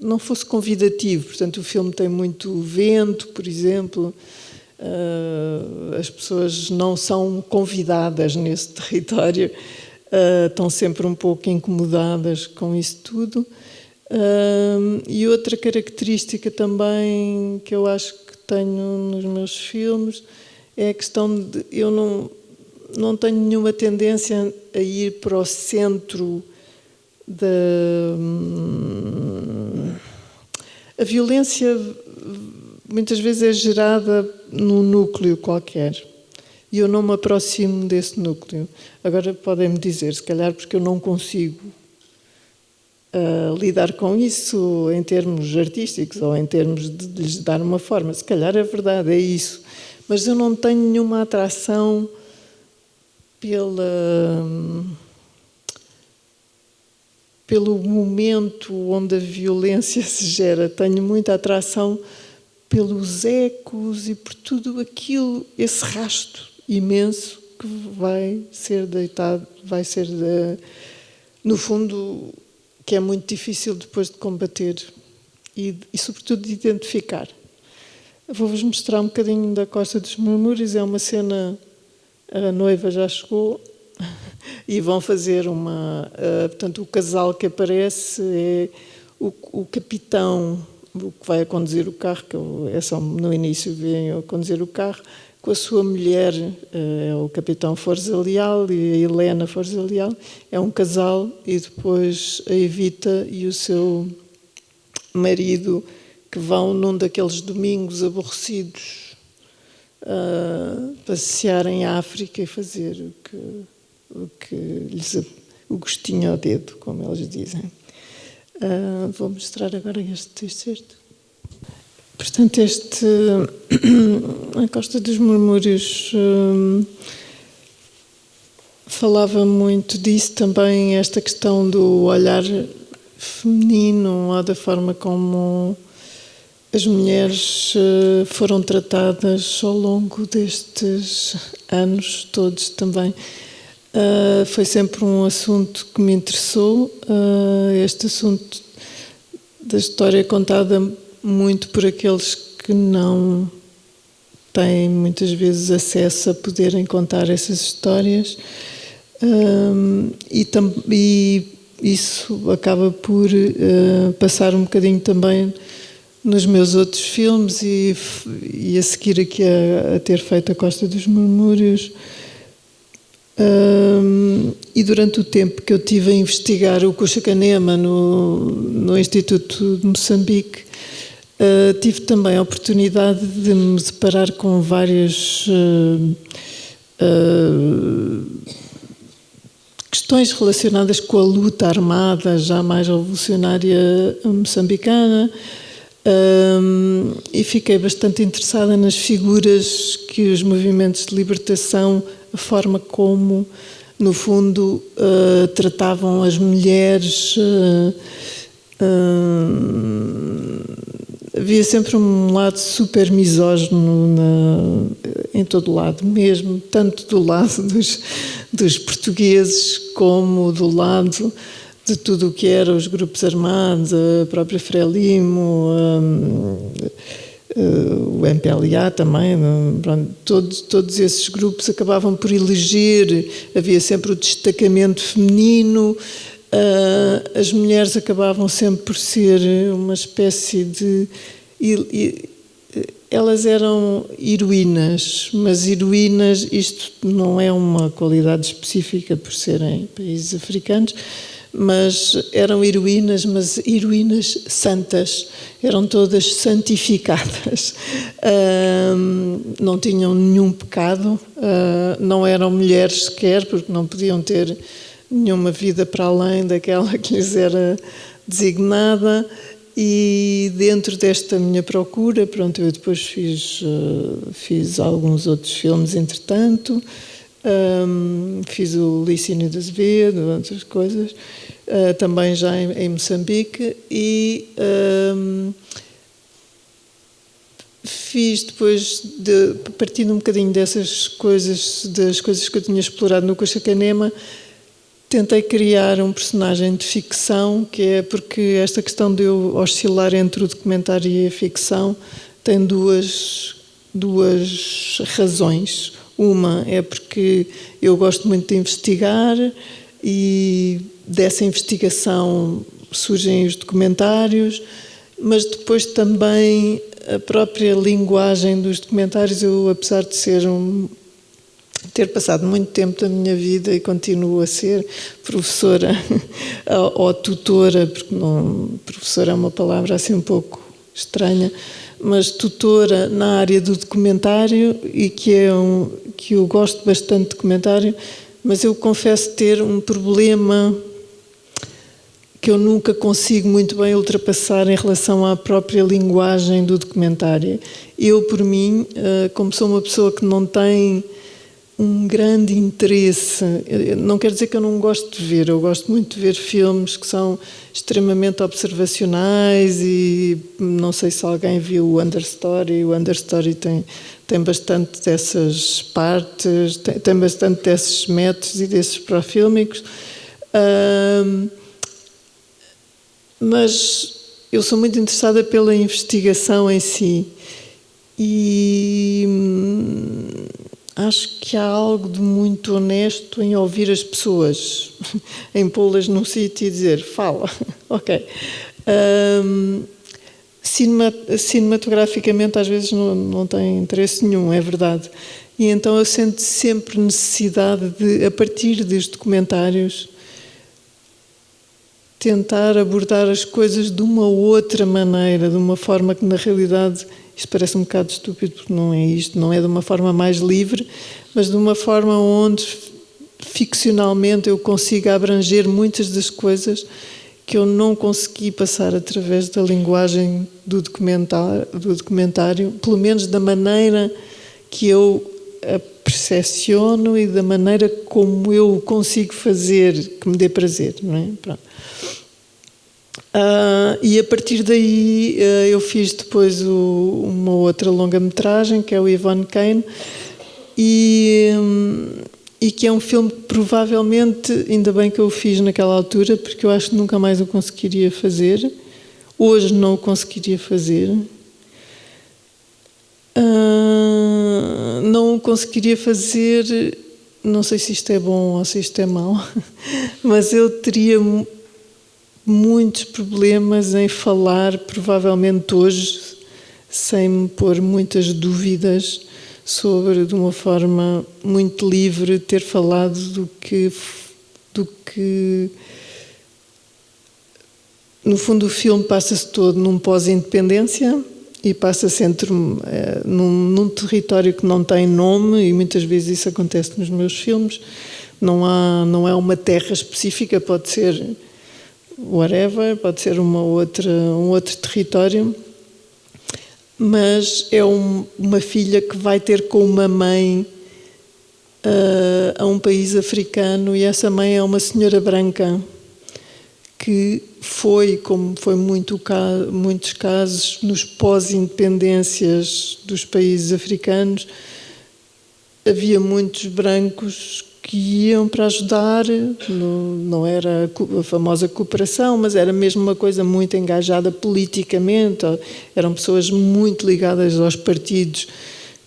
S2: não fosse convidativo. Portanto, o filme tem muito vento, por exemplo. As pessoas não são convidadas nesse território, estão sempre um pouco incomodadas com isso tudo. E outra característica também que eu acho que tenho nos meus filmes é a questão de eu não tenho nenhuma tendência a ir para o centro da... A violência muitas vezes é gerada num núcleo qualquer e eu não me aproximo desse núcleo. Agora podem-me dizer, se calhar porque eu não consigo lidar com isso em termos artísticos ou em termos de lhes dar uma forma. Se calhar é verdade, é isso. Mas eu não tenho nenhuma atração pelo momento onde a violência se gera. Tenho muita atração pelos ecos e por tudo aquilo, esse rasto imenso que vai ser deitado, no fundo, que é muito difícil depois de combater e sobretudo de identificar. Vou-vos mostrar um bocadinho da Costa dos Murmúrios. É uma cena, a noiva já chegou e vão fazer portanto, o casal que aparece é o capitão, o que vai a conduzir o carro, que é só no início vem a conduzir o carro, com a sua mulher, é o capitão Forza Leal e a Helena Forza Leal. É um casal, e depois a Evita e o seu marido, que vão num daqueles domingos aborrecidos passear em África e fazer o que lhes o gostinho ao dedo, como eles dizem. Vou mostrar agora este excerto. Portanto, a Costa dos Murmúrios falava muito disso também, esta questão do olhar feminino, ou da forma como as mulheres foram tratadas ao longo destes anos todos também. Foi sempre um assunto que me interessou, este assunto da história contada muito por aqueles que não têm muitas vezes acesso a poderem contar essas histórias, e isso acaba por passar um bocadinho também nos meus outros filmes, e a seguir aqui a ter feito a Costa dos Murmúrios. E durante o tempo que eu tive a investigar o Cuxacanema no Instituto de Moçambique, tive também a oportunidade de me deparar com várias questões relacionadas com a luta armada já mais revolucionária moçambicana, e fiquei bastante interessada nas figuras que os movimentos de libertação, a forma como, no fundo, tratavam as mulheres. Havia sempre um lado super misógino em todo lado, mesmo, tanto do lado dos portugueses como do lado de tudo o que era os grupos armados, a própria Frelimo, o MPLA também, todos esses grupos acabavam por eleger, havia sempre o destacamento feminino, as mulheres acabavam sempre por ser uma espécie de... Elas eram heroínas, mas heroínas, isto não é uma qualidade específica por serem países africanos, mas eram heroínas, mas heroínas santas, eram todas santificadas, não tinham nenhum pecado, não eram mulheres sequer, porque não podiam ter nenhuma vida para além daquela que lhes era designada. E dentro desta minha procura, pronto, eu depois fiz alguns outros filmes entretanto, fiz o Licínio de Azevedo, outras coisas, também já em Moçambique, e fiz depois, partindo um bocadinho dessas coisas, das coisas que eu tinha explorado no Coxacanema, tentei criar um personagem de ficção, que é porque esta questão de eu oscilar entre o documentário e a ficção tem duas razões. Uma é porque eu gosto muito de investigar e dessa investigação surgem os documentários, mas depois também a própria linguagem dos documentários. Eu, apesar de ter passado muito tempo da minha vida e continuo a ser professora ou tutora, porque professora é uma palavra assim um pouco estranha, mas tutora na área do documentário, e que eu gosto bastante de documentário, mas eu confesso ter um problema que eu nunca consigo muito bem ultrapassar em relação à própria linguagem do documentário. Eu, por mim, como sou uma pessoa que não tem um grande interesse, não quer dizer que eu não gosto de ver, eu gosto muito de ver filmes que são extremamente observacionais, e não sei se alguém viu o Understory. O Understory tem bastante dessas partes, tem bastante desses métodos e desses profílmicos, mas eu sou muito interessada pela investigação em si, e acho que há algo de muito honesto em ouvir as pessoas, em pô-las num sítio e dizer, fala, ok. Cinematograficamente às vezes não tem interesse nenhum, é verdade. E então eu sinto sempre necessidade de, a partir dos documentários, tentar abordar as coisas de uma outra maneira, de uma forma que na realidade... Isto parece um bocado estúpido, porque não é isto, não é de uma forma mais livre, mas de uma forma onde ficcionalmente eu consiga abranger muitas das coisas que eu não consegui passar através da linguagem do documentário, pelo menos da maneira que eu a percepciono e da maneira como eu consigo fazer, que me dê prazer, não é? Pronto. E a partir daí eu fiz depois uma outra longa-metragem, que é o Yvonne Kane, e que é um filme que provavelmente, ainda bem que eu o fiz naquela altura, porque eu acho que nunca mais o conseguiria fazer. Hoje não o conseguiria fazer. Não o conseguiria fazer, não sei se isto é bom ou se isto é mau, mas eu teria muitos problemas em falar, provavelmente hoje, sem me pôr muitas dúvidas sobre, de uma forma muito livre, ter falado do que no fundo o filme passa-se todo num pós-independência e passa-se num território que não tem nome, e muitas vezes isso acontece nos meus filmes. Não é uma terra específica, pode ser whatever, pode ser um outro território, mas é uma filha que vai ter com uma mãe a um país africano, e essa mãe é uma senhora branca que como foi muitos casos nos pós-independências dos países africanos, havia muitos brancos que iam para ajudar, não era a famosa cooperação, mas era mesmo uma coisa muito engajada politicamente, eram pessoas muito ligadas aos partidos,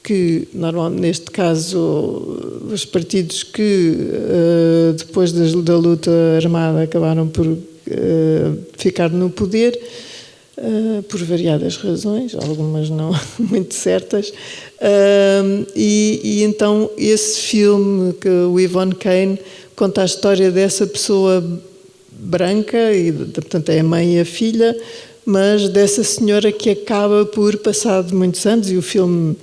S2: que normalmente, neste caso, os partidos que depois da luta armada acabaram por ficar no poder, por variadas razões, algumas não muito certas, e então esse filme, que o Yvonne Kane, conta a história dessa pessoa branca, e portanto é a mãe e a filha, mas dessa senhora que acaba por, passado muitos anos, e o filme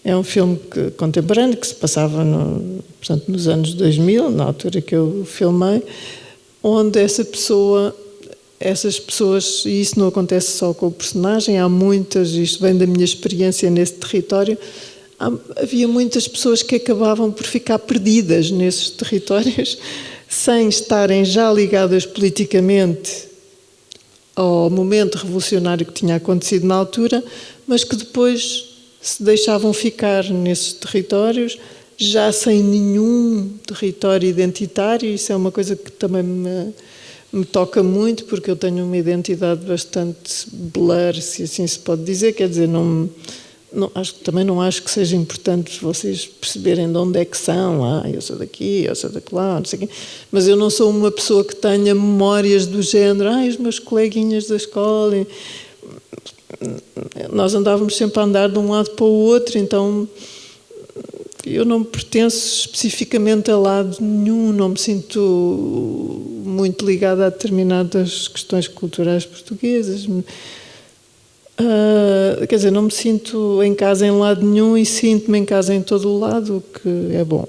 S2: É um filme contemporâneo que se passava portanto, nos anos 2000, na altura que eu filmei, onde essas pessoas, e isso não acontece só com o personagem, há muitas, isto vem da minha experiência nesse território, havia muitas pessoas que acabavam por ficar perdidas nesses territórios, sem estarem já ligadas politicamente ao momento revolucionário que tinha acontecido na altura, mas que depois se deixavam ficar nesses territórios, já sem nenhum território identitário. Isso é uma coisa que também me toca muito, porque eu tenho uma identidade bastante blur, se assim se pode dizer, quer dizer, também não acho que seja importante vocês perceberem de onde é que são, eu sou daqui, eu sou daquela, não sei o quê, mas eu não sou uma pessoa que tenha memórias do género, os meus coleguinhas da escola, nós andávamos sempre a andar de um lado para o outro, então eu não pertenço especificamente a lado nenhum, não me sinto muito ligada a determinadas questões culturais portuguesas. Quer dizer, não me sinto em casa em lado nenhum e sinto-me em casa em todo o lado, o que é bom.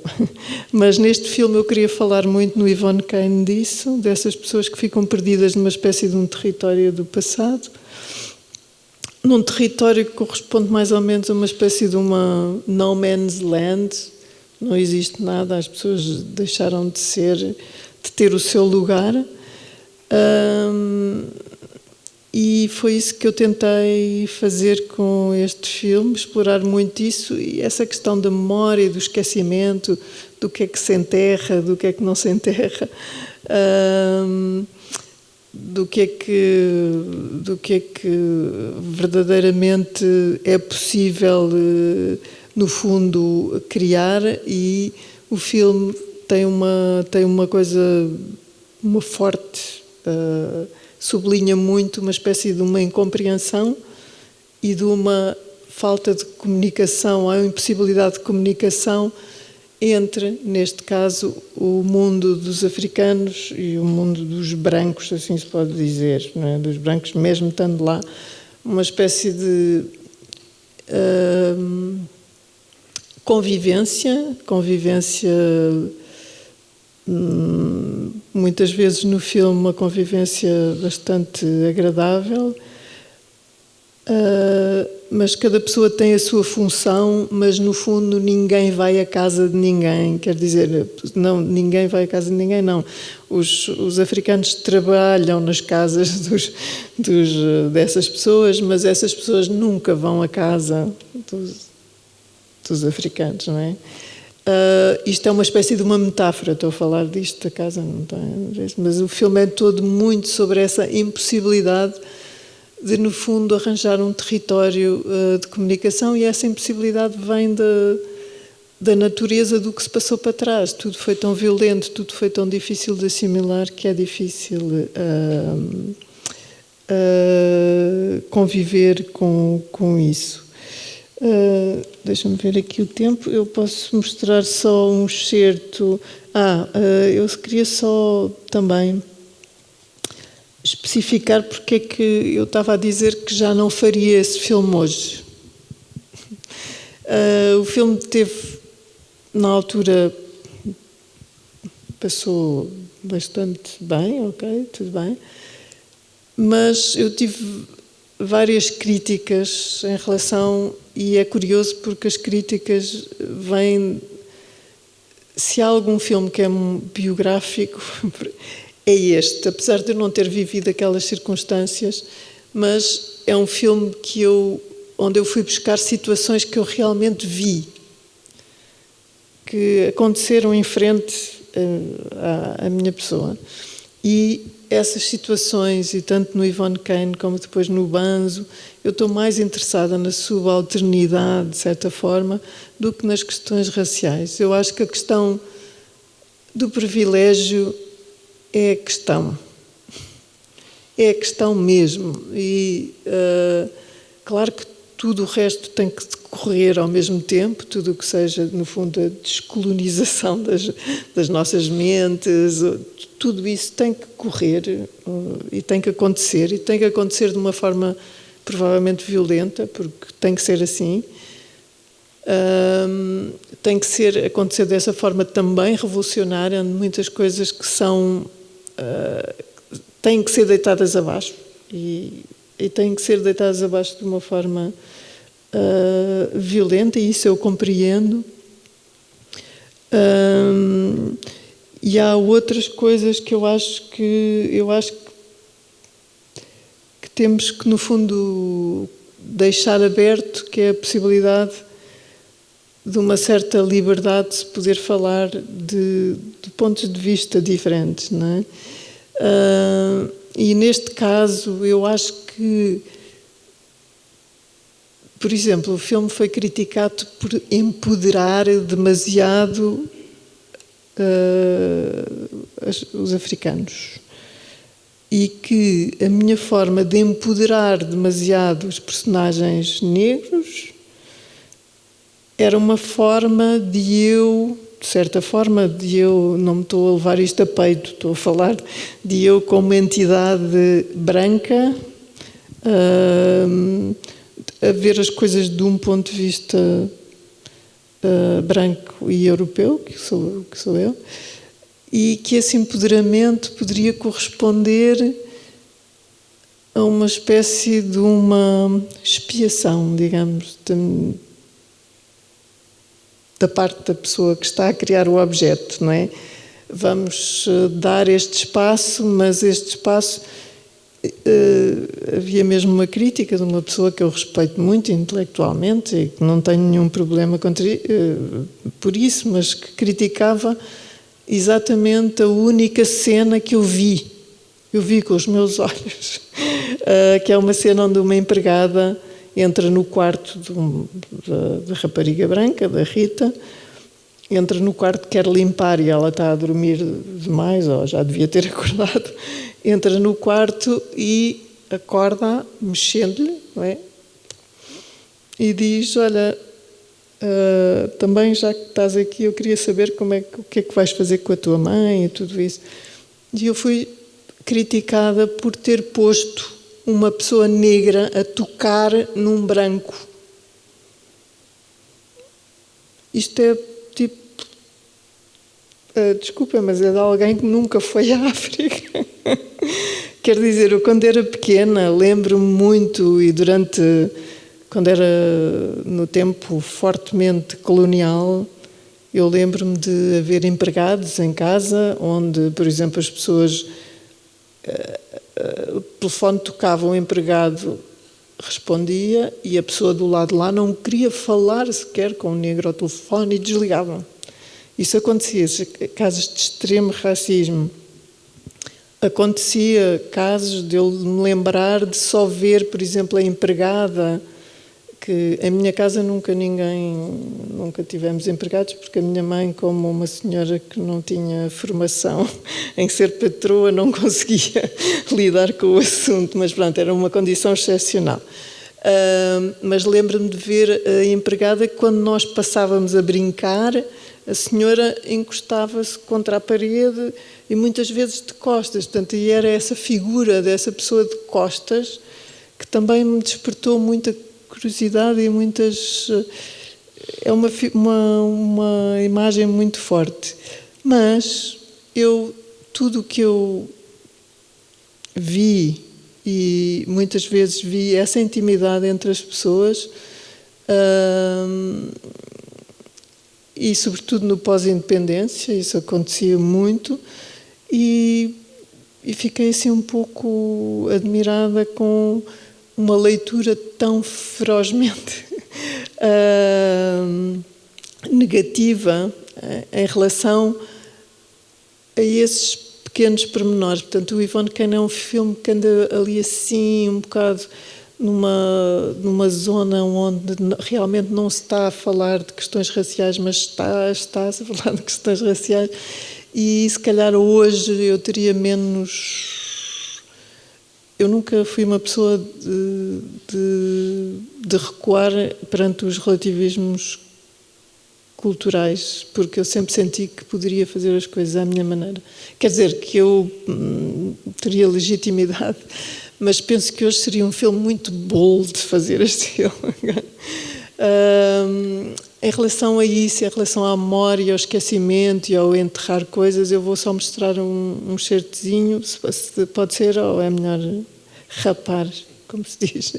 S2: Mas neste filme eu queria falar muito no Yvonne Kane disso, dessas pessoas que ficam perdidas numa espécie de um território do passado, num território que corresponde mais ou menos a uma espécie de uma no man's land, não existe nada, as pessoas deixaram de ter o seu lugar. E foi isso que eu tentei fazer com este filme, explorar muito isso e essa questão da memória, do esquecimento, do que é que se enterra, do que é que não se enterra, do que é que verdadeiramente é possível, no fundo, criar. E o filme tem uma coisa, uma forte... sublinha muito uma espécie de uma incompreensão e de uma falta de comunicação, a impossibilidade de comunicação entre, neste caso, o mundo dos africanos e o mundo dos brancos, assim se pode dizer, não é? Dos brancos, mesmo estando lá, uma espécie de convivência muitas vezes no filme uma convivência bastante agradável, mas cada pessoa tem a sua função, mas no fundo ninguém vai à casa de ninguém, quer dizer, não, ninguém vai à casa de ninguém, não. Os africanos trabalham nas casas dessas pessoas, mas essas pessoas nunca vão à casa dos africanos, não é? Isto é uma espécie de uma metáfora, estou a falar disto da casa, não tem, mas o filme é todo muito sobre essa impossibilidade de, no fundo, arranjar um território de comunicação, e essa impossibilidade vem da natureza do que se passou para trás. Tudo foi tão violento, tudo foi tão difícil de assimilar, que é difícil conviver com isso. Deixa-me ver aqui o tempo. Eu posso mostrar só um excerto. Eu queria só também especificar porque é que eu estava a dizer que já não faria esse filme hoje. O filme teve, na altura, passou bastante bem, ok, tudo bem, mas eu tive várias críticas em relação, e é curioso porque as críticas vêm, se há algum filme que é biográfico, é este, apesar de eu não ter vivido aquelas circunstâncias, mas é um filme onde eu fui buscar situações que eu realmente vi, que aconteceram em frente à minha pessoa. E essas situações, e tanto no Yvonne Kane como depois no Banzo, eu estou mais interessada na subalternidade, de certa forma, do que nas questões raciais. Eu acho que a questão do privilégio é a questão. É a questão mesmo. E claro que tudo o resto tem que decorrer ao mesmo tempo, tudo o que seja, no fundo, a descolonização das nossas mentes, tudo isso tem que correr e tem que acontecer de uma forma provavelmente violenta, porque tem que ser assim. Tem que acontecer dessa forma também revolucionária, onde muitas coisas que são têm que ser deitadas abaixo e têm que ser deitadas abaixo de uma forma violenta, e isso eu compreendo. E há outras coisas que eu acho que temos que, no fundo, deixar aberto, que é a possibilidade de uma certa liberdade de se poder falar de pontos de vista diferentes, não é? E neste caso, eu acho que, por exemplo, o filme foi criticado por empoderar demasiado os africanos. E que a minha forma de empoderar demasiado os personagens negros era uma forma de eu, de certa forma, não me estou a levar isto a peito, estou a falar de eu como entidade branca, a ver as coisas de um ponto de vista branco e europeu, que sou eu, e que esse empoderamento poderia corresponder a uma espécie de uma expiação, digamos, da parte da pessoa que está a criar o objeto, não é? Vamos dar este espaço, mas este espaço... havia mesmo uma crítica de uma pessoa que eu respeito muito intelectualmente e que não tenho nenhum problema por isso, mas que criticava exatamente a única cena que eu vi com os meus olhos, que é uma cena onde uma empregada entra no quarto da rapariga branca, da Rita, entra no quarto, quer limpar e ela está a dormir demais, ou já devia ter acordado, entra no quarto e acorda mexendo-lhe, não é? E diz, olha, também já que estás aqui, eu queria saber o que é que vais fazer com a tua mãe e tudo isso. E eu fui criticada por ter posto uma pessoa negra a tocar num branco. Isto é tipo... desculpa, mas é de alguém que nunca foi à África. Quer dizer, eu quando era pequena, lembro-me muito, e quando era no tempo fortemente colonial, eu lembro-me de haver empregados em casa, onde, por exemplo, as pessoas... o telefone tocava, o empregado respondia e a pessoa do lado de lá não queria falar sequer com o negro ao telefone e desligava. Isso acontecia, casos de extremo racismo. Acontecia casos de eu me lembrar de só ver, por exemplo, a empregada, que em minha casa nunca tivemos empregados, porque a minha mãe, como uma senhora que não tinha formação em ser patroa, não conseguia lidar com o assunto, mas pronto, era uma condição excepcional. Mas lembro-me de ver a empregada que, quando nós passávamos a brincar, a senhora encostava-se contra a parede e muitas vezes de costas. Portanto, e era essa figura dessa pessoa de costas que também me despertou muita curiosidade e muitas... É uma imagem muito forte. Mas tudo o que eu vi, e muitas vezes vi essa intimidade entre as pessoas, e sobretudo no pós-independência, isso acontecia muito, e fiquei assim um pouco admirada com uma leitura tão ferozmente negativa em relação a esses pequenos pormenores. Portanto, o Yvonne Kane é um filme que anda ali assim, um bocado numa zona onde realmente não se está a falar de questões raciais, mas está-se a falar de questões raciais, e se calhar hoje eu teria menos... Eu nunca fui uma pessoa de recuar perante os relativismos culturais, porque eu sempre senti que poderia fazer as coisas à minha maneira. Quer dizer, que eu teria legitimidade, mas penso que hoje seria um filme muito bold de fazer este filme. em relação a isso, em relação à memória, ao esquecimento e ao enterrar coisas, eu vou só mostrar um certezinho, se pode ser, ou é melhor rapar, como se diz.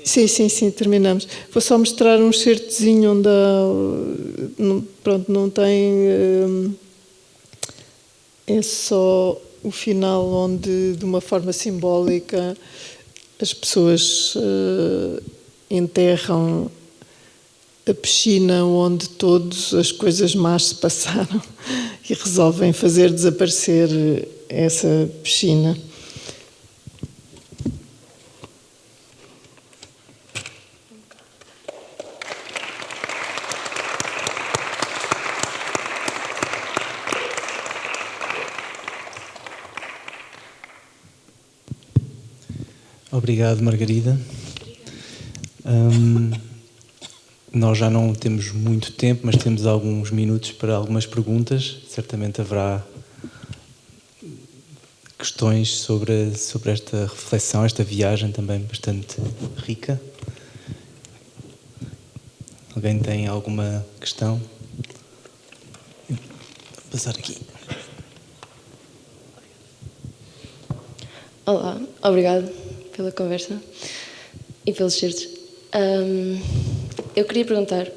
S2: Sim, terminamos. Vou só mostrar um certezinho onde pronto, não tem... É só o final onde, de uma forma simbólica, as pessoas enterram a piscina onde todas as coisas más se passaram e resolvem fazer desaparecer essa piscina.
S1: Obrigado, Margarida. Nós já não temos muito tempo, mas temos alguns minutos para algumas perguntas. Certamente haverá questões sobre esta reflexão, esta viagem também bastante rica. Alguém tem alguma questão? Vou passar aqui.
S3: Olá, obrigado pela conversa e pelos certos. Eu queria perguntar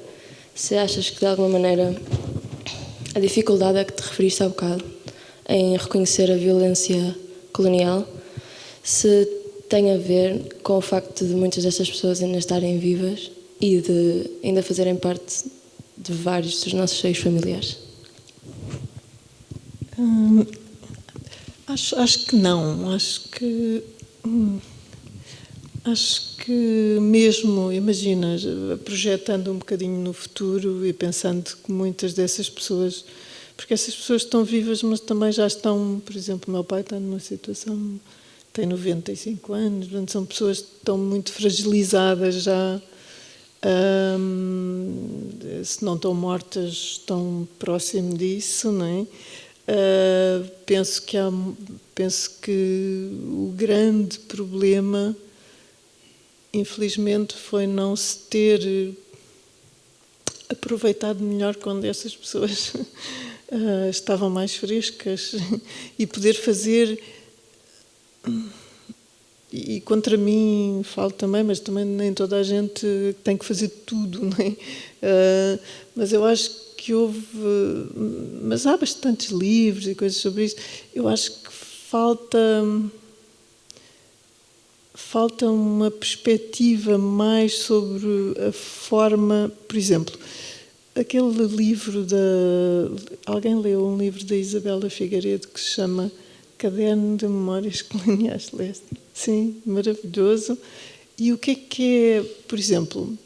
S3: se achas que, de alguma maneira, a dificuldade a que te referiste há bocado em reconhecer a violência colonial se tem a ver com o facto de muitas destas pessoas ainda estarem vivas e de ainda fazerem parte de vários dos nossos seios familiares.
S2: Acho que não. Acho que mesmo, imagina, projetando um bocadinho no futuro e pensando que muitas dessas pessoas, porque essas pessoas estão vivas, mas também já estão, por exemplo, o meu pai está numa situação, tem 95 anos, portanto, são pessoas que estão muito fragilizadas já, se não estão mortas, estão próximo disso, não é? Penso que o grande problema, infelizmente, foi não se ter aproveitado melhor quando essas pessoas estavam mais frescas e poder fazer. E contra mim falo também, mas também nem toda a gente tem que fazer tudo, não é? Mas eu acho que mas há bastantes livros e coisas sobre isso. Eu acho que falta uma perspectiva mais sobre a forma, por exemplo, aquele livro alguém leu um livro da Isabela Figueiredo que se chama Caderno de Memórias Coloniais, leste? Sim, maravilhoso. E o que é, por exemplo,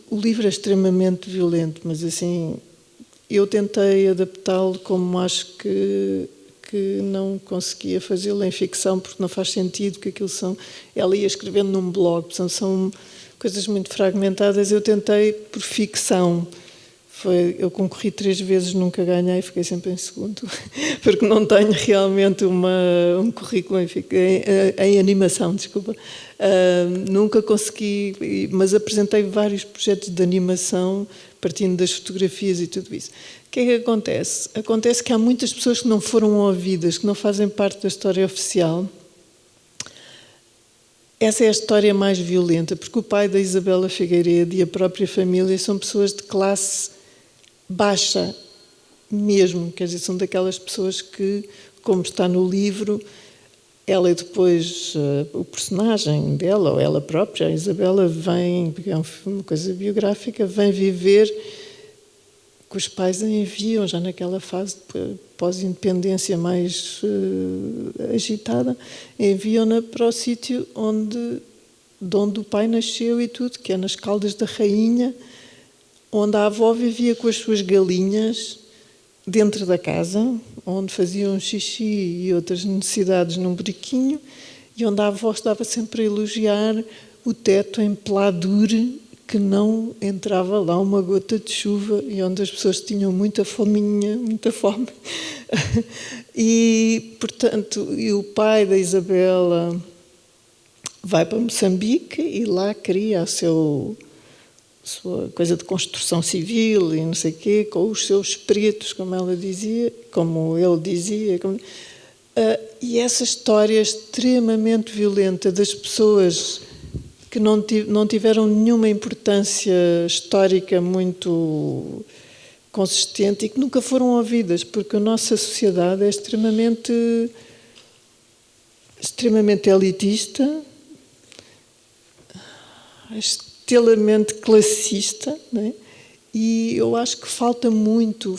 S2: o livro é extremamente violento, mas assim, eu tentei adaptá-lo como acho que não conseguia fazê-lo em ficção, porque não faz sentido, que aquilo ela ia escrevendo num blog, portanto, são coisas muito fragmentadas. Eu tentei por ficção. Eu concorri 3 vezes, nunca ganhei, fiquei sempre em segundo, porque não tenho realmente um currículo em animação, desculpa. Nunca consegui, mas apresentei vários projetos de animação, partindo das fotografias e tudo isso. O que é que acontece? Acontece que há muitas pessoas que não foram ouvidas, que não fazem parte da história oficial. Essa é a história mais violenta, porque o pai da Isabela Figueiredo e a própria família são pessoas de classe baixa mesmo, quer dizer, são daquelas pessoas que, como está no livro, ela e depois o personagem dela, ou ela própria, a Isabela, vem, é uma coisa biográfica, vem viver, que os pais a enviam já naquela fase pós-independência mais agitada, enviam-na para o sítio de onde o pai nasceu e tudo, que é nas Caldas da Rainha, onde a avó vivia com as suas galinhas dentro da casa, onde faziam xixi e outras necessidades num brequinho, e onde a avó estava sempre a elogiar o teto em peladure, que não entrava lá uma gota de chuva, e onde as pessoas tinham muita fominha, muita fome. E, portanto, o pai da Isabela vai para Moçambique e lá cria sua coisa de construção civil e não sei o quê, com os seus espíritos, como ela dizia, como ele dizia. E essa história extremamente violenta das pessoas que não tiveram nenhuma importância histórica muito consistente e que nunca foram ouvidas, porque a nossa sociedade é extremamente elitista, extremamente classista, não é? E eu acho que faltou muito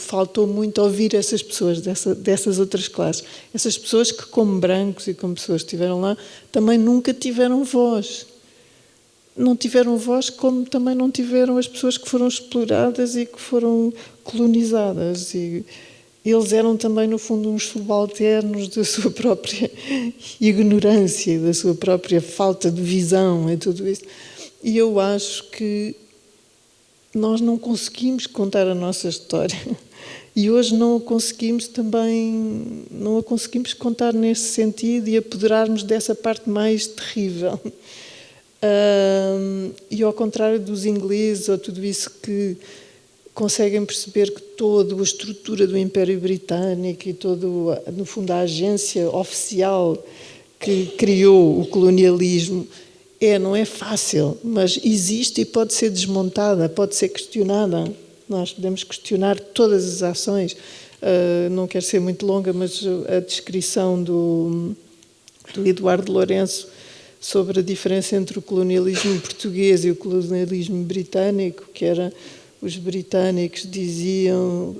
S2: ouvir essas pessoas dessas outras classes. Essas pessoas que, como brancos e como pessoas que estiveram lá, também nunca tiveram voz. Não tiveram voz, como também não tiveram as pessoas que foram exploradas e que foram colonizadas. E eles eram também, no fundo, uns subalternos da sua própria ignorância, da sua própria falta de visão e tudo isso. E eu acho que nós não conseguimos contar a nossa história. E hoje não a conseguimos contar nesse sentido e apoderarmos dessa parte mais terrível. E ao contrário dos ingleses ou tudo isso que conseguem perceber que toda a estrutura do Império Britânico e no fundo a agência oficial que criou o colonialismo não é fácil, mas existe e pode ser desmontada, pode ser questionada. Nós podemos questionar todas as ações. Não quero ser muito longa, mas a descrição do Eduardo Lourenço sobre a diferença entre o colonialismo português e o colonialismo britânico, que era os britânicos diziam,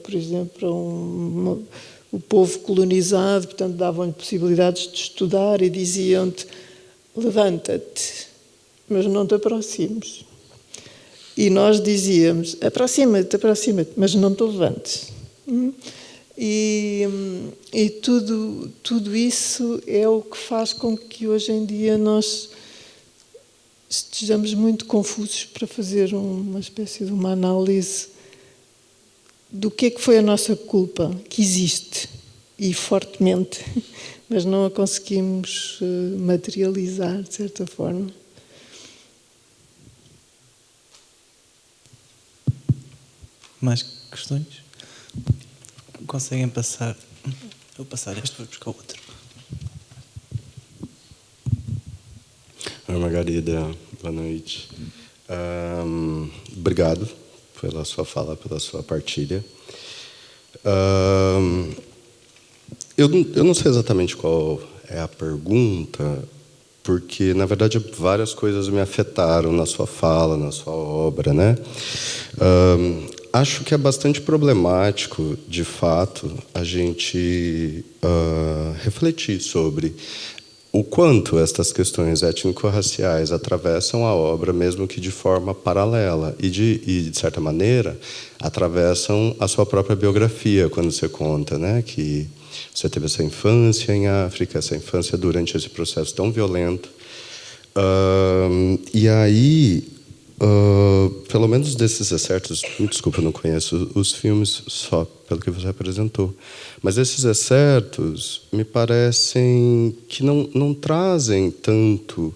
S2: por exemplo, o povo colonizado, portanto, davam-lhe possibilidades de estudar e diziam-te: levanta-te, mas não te aproximes. E nós dizíamos: aproxima-te, mas não te levantes. E tudo isso é o que faz com que hoje em dia nós estejamos muito confusos para fazer uma espécie de uma análise do que foi a nossa culpa, que existe, e fortemente, mas não a conseguimos materializar, de certa forma.
S4: Mais questões? Conseguem passar? Vou passar este, vou buscar o outro.
S5: Oi, Margarida. Boa noite. Obrigado pela sua fala, pela sua partilha. Eu não sei exatamente qual é a pergunta, porque, na verdade, várias coisas me afetaram na sua fala, na sua obra, né? Acho que é bastante problemático, de fato, a gente refletir sobre o quanto estas questões étnico-raciais atravessam a obra, mesmo que de forma paralela, e, de certa maneira, atravessam a sua própria biografia, quando você conta, né, que você teve essa infância em África, essa infância durante esse processo tão violento. E aí, pelo menos desses excertos, me desculpa, eu não conheço os filmes só pelo que você apresentou, mas esses excertos me parecem que não trazem tanto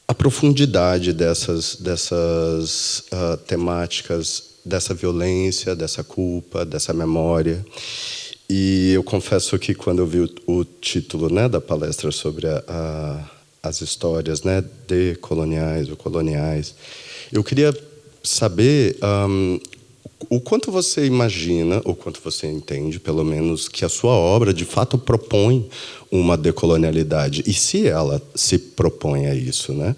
S5: a profundidade dessas temáticas, dessa violência, dessa culpa, dessa memória. E eu confesso que quando eu vi o título, né, da palestra sobre as histórias, né, decoloniais ou coloniais, eu queria saber o quanto você imagina, ou quanto você entende, pelo menos, que a sua obra de fato propõe uma decolonialidade, e se ela se propõe a isso, né?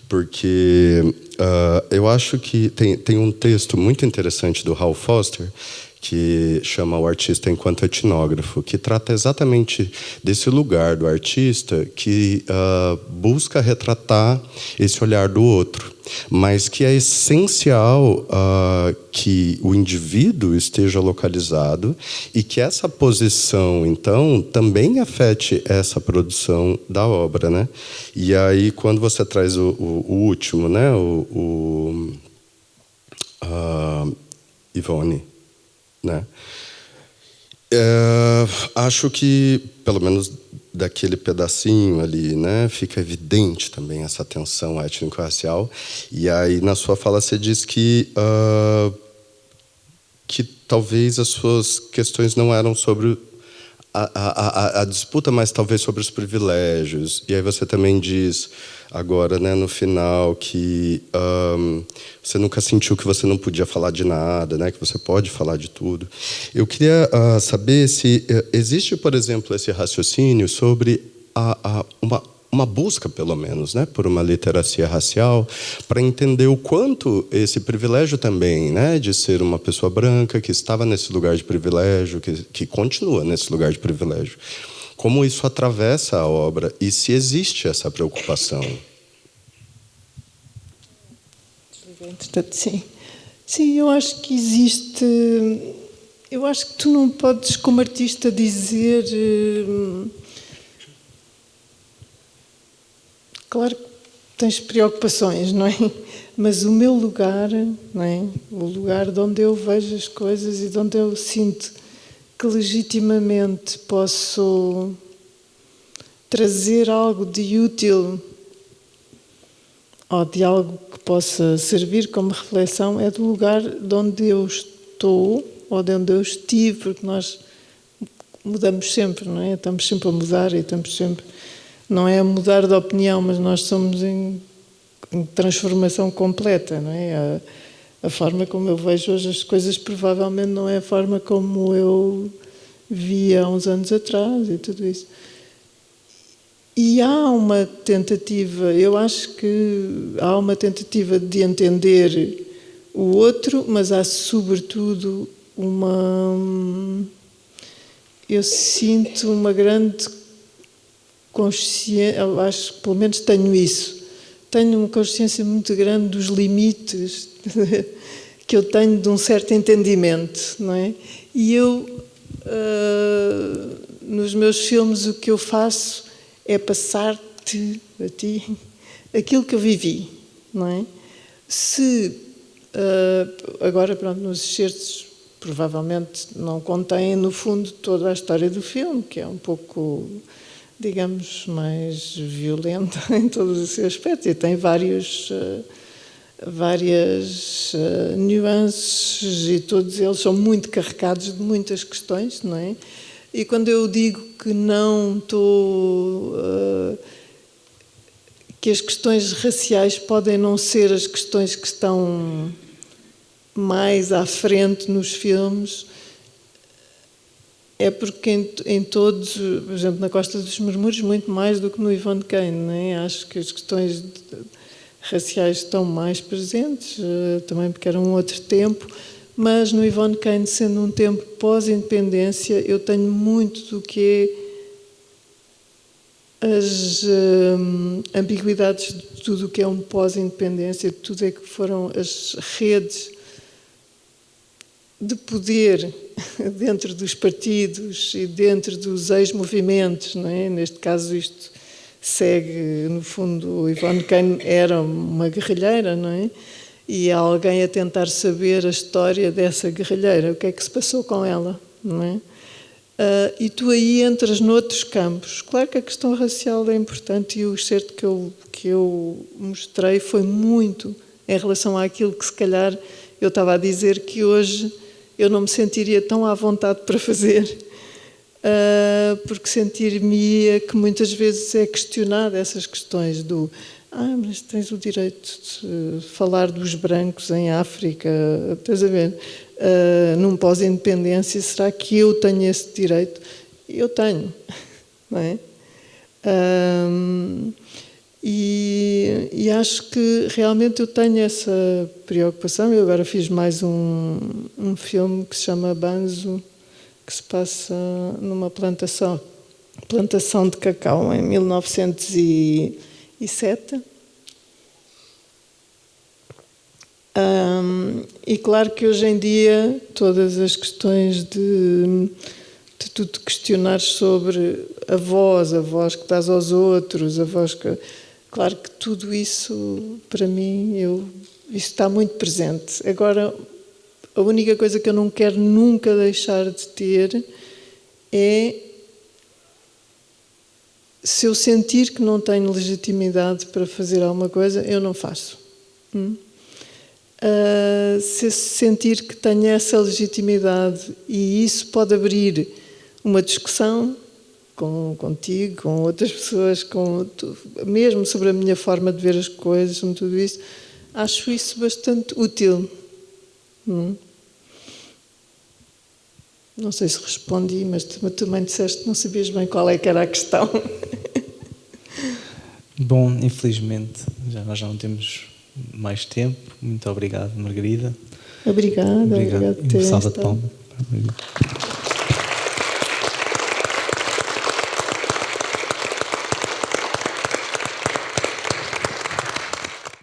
S5: Porque eu acho que tem um texto muito interessante do Hal Foster, que chama O Artista Enquanto Etnógrafo, que trata exatamente desse lugar do artista que busca retratar esse olhar do outro, mas que é essencial que o indivíduo esteja localizado e que essa posição, então, também afete essa produção da obra, né? E aí, quando você traz o último, né? Ivone, né? Acho que, pelo menos daquele pedacinho ali, né? Fica evidente também essa tensão étnico-racial. E aí, na sua fala, você diz que talvez as suas questões não eram sobre a disputa, mas talvez sobre os privilégios. E aí você também diz agora, né, no final, que você nunca sentiu que você não podia falar de nada, né, que você pode falar de tudo. Eu queria saber se existe, por exemplo, esse raciocínio sobre uma busca, pelo menos, né, por uma literacia racial, para entender o quanto esse privilégio também, né, de ser uma pessoa branca que estava nesse lugar de privilégio, que continua nesse lugar de privilégio, como isso atravessa a obra e se existe essa preocupação.
S2: Sim. Sim, eu acho que existe. Eu acho que tu não podes, como artista, dizer. Claro que tens preocupações, não é? Mas o meu lugar, não é? O lugar de onde eu vejo as coisas e de onde eu sinto que legitimamente posso trazer algo de útil ou de algo que possa servir como reflexão é do lugar de onde eu estou ou de onde eu estive, porque nós mudamos sempre, não é? Estamos sempre a mudar e estamos sempre... Não é a mudar de opinião, mas nós somos em transformação completa, não é? A forma como eu vejo hoje as coisas provavelmente não é a forma como eu via há uns anos atrás e tudo isso. E há uma tentativa, eu acho que há uma tentativa de entender o outro, mas há sobretudo eu sinto uma grande consciência, eu acho que pelo menos tenho isso. Tenho uma consciência muito grande dos limites que eu tenho de um certo entendimento, não é? E eu, nos meus filmes, o que eu faço é passar-te, a ti, aquilo que eu vivi, não é? Agora, pronto, nos excertos, provavelmente não contém, no fundo, toda a história do filme, que é um pouco, digamos, mais violenta em todos os seus aspectos, e tem várias nuances, e todos eles são muito carregados de muitas questões, não é? E quando eu digo que não estou... que as questões raciais podem não ser as questões que estão mais à frente nos filmes, é porque em todos, por exemplo, na Costa dos Murmúrios, muito mais do que no Ivone Kane, não é? Acho que as questões raciais estão mais presentes, também porque era um outro tempo, mas no Ivone Kane, sendo um tempo pós-independência, eu tenho muito do que as ambiguidades de tudo o que é um pós-independência, de tudo é que foram as redes de poder dentro dos partidos e dentro dos ex-movimentos, não é? Neste caso isto segue, no fundo, o Ivone Kane era uma guerrilheira, não é? E há alguém a tentar saber a história dessa guerrilheira, o que é que se passou com ela, não é? E tu aí entras noutros campos. Claro que a questão racial é importante e o excerto que eu mostrei foi muito em relação àquilo que se calhar eu estava a dizer que hoje eu não me sentiria tão à vontade para fazer, porque sentir-me que muitas vezes é questionada essas questões do mas tens o direito de falar dos brancos em África, estás a ver? Num pós-independência, será que eu tenho esse direito? Eu tenho, não é? E acho que realmente eu tenho essa preocupação. Eu agora fiz mais um filme que se chama Banzo, que se passa numa plantação de cacau em 1907. E claro que hoje em dia todas as questões de tu te questionares sobre a voz que dás aos outros, a voz que... Claro que tudo isso, para mim, isso está muito presente. Agora, a única coisa que eu não quero nunca deixar de ter é Se eu sentir que não tenho legitimidade para fazer alguma coisa, eu não faço. Se sentir que tenho essa legitimidade e isso pode abrir uma discussão contigo, com outras pessoas, mesmo sobre a minha forma de ver as coisas, sobre tudo isso, acho isso bastante útil. Não sei se respondi, mas tu também disseste que não sabias bem qual é que era a questão.
S1: Bom, infelizmente, nós já não temos mais tempo. Muito obrigado, Margarida.
S2: Obrigada por ter
S1: Salva de
S2: estado.
S1: palmas.